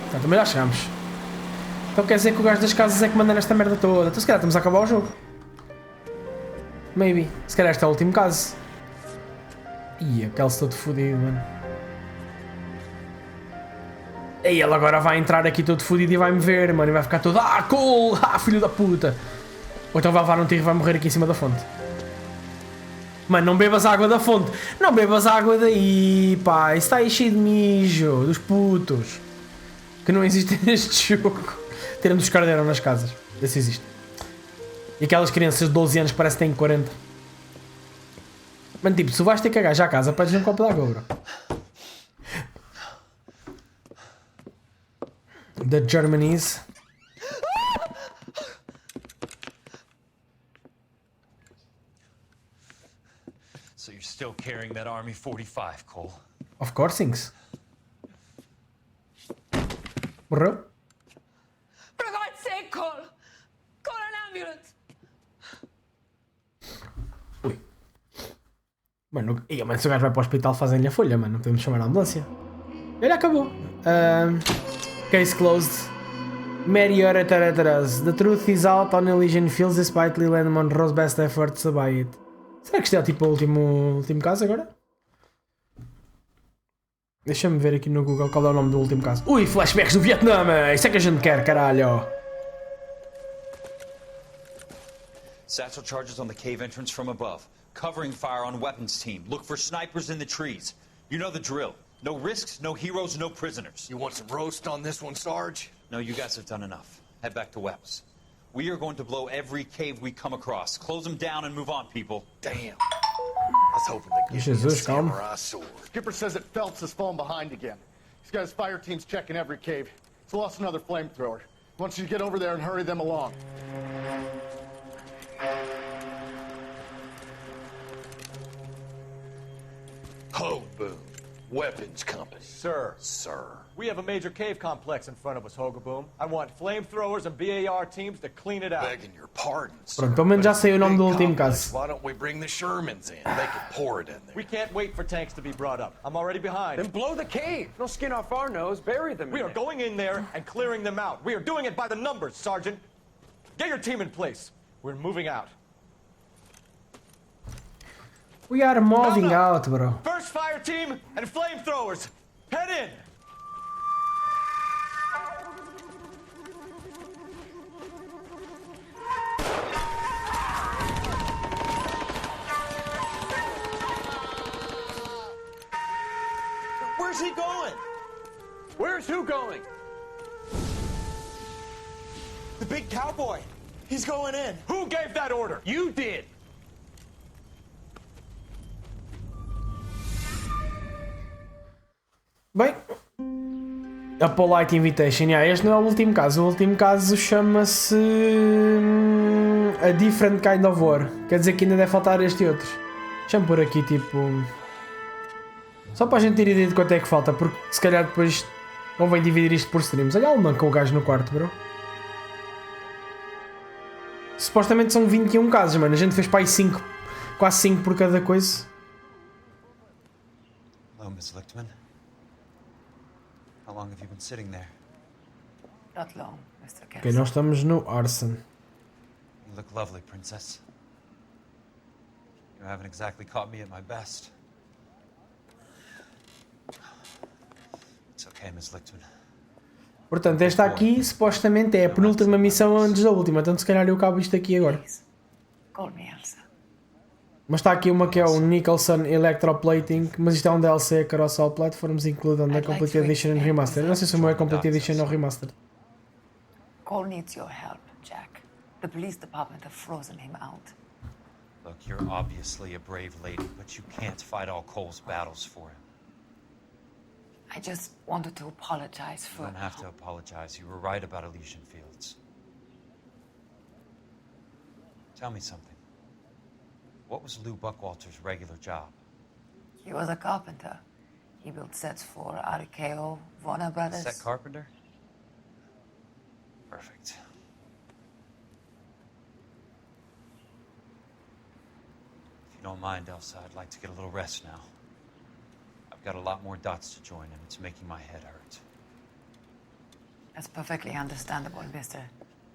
Então, também já chegamos. Então quer dizer que o gajo das casas é que manda nesta merda toda. Então se calhar estamos a acabar o jogo. Maybe. Se calhar este é o último caso. Ih, aquele todo fodido, mano. E ele agora vai entrar aqui todo fodido e vai-me ver, mano. E vai ficar todo... Ah, cool! Ah, filho da puta! Ou então vai levar um tiro e vai morrer aqui em cima da fonte. Mano, não bebas água da fonte. Não bebas água daí, pá. Isso está aí cheio de mijo. Dos putos. Que não existem neste jogo. Tirando os cardeirão nas casas. Esse existe. E aquelas crianças de 12 anos que parece que têm 40. Mano, tipo, se vais ter que cagar já a casa, pedes um copo de água, bro. The Germanies. So you're still carrying that Army 45, Cole? Of course, things. Morreu? For God's sake, Cole! Call an ambulance! Mano, se o gajo vai para o hospital fazem-lhe a folha, mano. Não podemos chamar a ambulância. Ele acabou. Case closed. Mary Taratras. The truth is out on Elysian Fields despite Leland Monroe's best efforts to buy it. Será que isto é tipo o último caso agora? Deixa-me ver aqui no Google qual é o nome do último caso. Ui, flashbacks do Vietnã! Isso é que a gente quer, caralho! Satchel charges on the cave entrance from above. Covering fire on weapons team. Look for snipers in the trees. You know the drill. No risks, no heroes, no prisoners. You want some roast on this one, Sarge? No, you guys have done enough. Head back to Webb's. We are going to blow every cave we come across. Close them down and move on, people. Damn. I was hoping they'd give me a samurai sword. Skipper says that Phelps has fallen behind again. He's got his fire teams checking every cave. He's lost another flamethrower. He wants you to get over there and hurry them along. Ho, boom. Weapons company. Sir. We have a major cave complex in front of us, Hogaboom. I want flamethrowers and BAR teams to clean it out. Begging your pardon, sir. Pronto, pelo menos já sei o nome do último caso. Why don't we bring the Shermans in? They can pour it in there. We can't wait for tanks to be brought up. I'm already behind. Then blow the cave. No skin off our nose. Bury them. We are going in there and clearing them out. We are doing it by the numbers, Sergeant. Get your team in place. We're moving out. We are moving out, bro. First fire team and flamethrowers. Head in. Where's he going? Where's who going? The big cowboy. He's going in. Who gave that order? You did. Bem, A Polite Invitation. Este não é o último caso. O último caso chama-se A Different Kind of War. Quer dizer que ainda deve faltar este outro. Deixa-me pôr aqui tipo. Só para a gente ter ideia de quanto é que falta, porque se calhar depois convém dividir isto por streams. Olha a alemã com o gajo no quarto, bro. Supostamente são 21 casos, mano. A gente fez para aí 5, quase 5 por cada coisa. Hello, Miss Lichtman. How long have you been sitting there? Not long, Mr. Ok, Kessler. nós estamos no arson. You look lovely, princess. You haven't exactly caught me at my best. It's okay, Miss Lichtman. Portanto, esta aqui supostamente é a penúltima missão antes da última. Então se calhar eu cabo isto aqui agora. Call me Elsa. Mas está aqui uma que é o Nicholson Electroplating, mas isto é um DLC across all platforms, including the Complete Edition and Remastered. Eu não sei se o meu é Complete Edition ou Remastered. Cole needs your help, Jack. The police department have frozen him out. Look, you're obviously a brave lady, but you can't fight all Cole's battles for him. I just wanted to apologize for... You don't have to apologize. You were right about Elysian Fields. Tell me something. What was Lou Buckwalter's regular job? He was a carpenter. He built sets for RKO, Warner Brothers. Set carpenter? Perfect. If you don't mind, Elsa, I'd like to get a little rest now. I've got a lot more dots to join, and it's making my head hurt. That's perfectly understandable, Mr.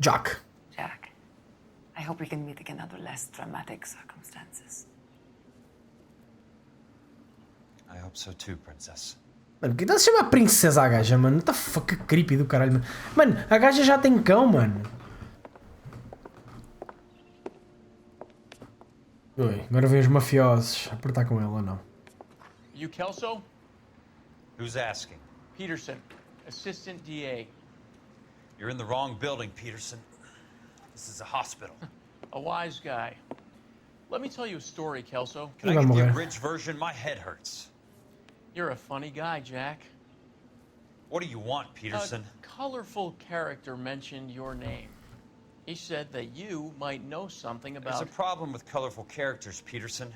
Jack. Jack. I hope we can meet again under less dramatic circumstances. I hope so too, princess. Mano, que se chama princesa a gaja, mano? What the fuck, que creepy do caralho, mano. Mano, a gaja já tem cão, mano. Oi, agora vem os mafiosos apertar com ela ou não? You Kelso? Who's asking? Peterson, Assistant DA. You're in the wrong building, Peterson. This is a hospital. A wise guy. Let me tell you a story, Kelso. Can I get the abridged version? My head hurts. You're a funny guy, Jack. What do you want, Peterson? A colorful character mentioned your name. He said that you might know something about... There's a problem with colorful characters, Peterson.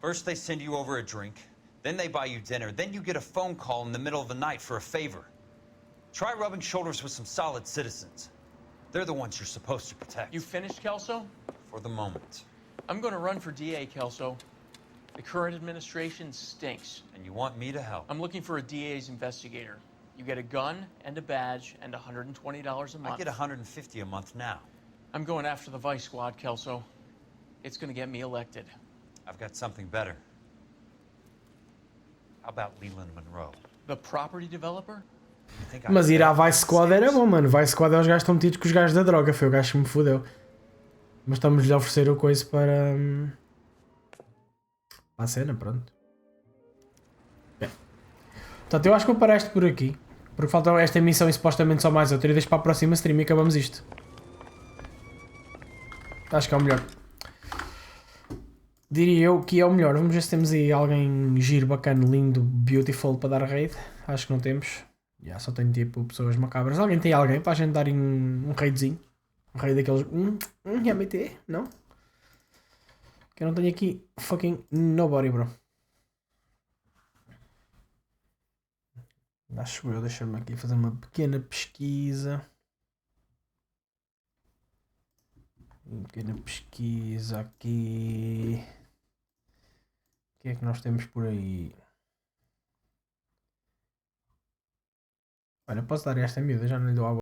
First they send you over a drink, then they buy you dinner, then you get a phone call in the middle of the night for a favor. Try rubbing shoulders with some solid citizens. They're the ones you're supposed to protect. You finished, Kelso? For the moment. I'm going to run for DA, Kelso. The current administration stinks. And you want me to help? I'm looking for a DA's investigator. You get a gun and a badge and $120 a month. I get $150 a month now. I'm going after the Vice Squad, Kelso. It's going to get me elected. I've got something better. How about Leland Monroe? The property developer? Mas ir à Vice Squad era bom, mano. Vice Squad é os gajos que estão metidos com os gajos da droga. Foi o gajo que me fodeu. Mas estamos-lhe a oferecer o coisa para... para a cena, pronto. Bem. Portanto, eu acho que vou parar isto por aqui. Porque falta esta missão e supostamente só mais outra. E deixo para a próxima stream e acabamos isto. Acho que é o melhor. Diria eu que é o melhor. Vamos ver se temos aí alguém giro, bacana, lindo, beautiful para dar raid. Acho que não temos. Já só tenho tipo pessoas macabras. Alguém tem alguém para a gente dar um raidzinho? Um raid daqueles. MT? Não? Que eu não tenho aqui fucking nobody, bro. Acho eu. Deixa-me aqui fazer uma pequena pesquisa. Uma pequena pesquisa aqui. O que é que nós temos por aí? Olha, posso dar esta miúda, já não lhe dou a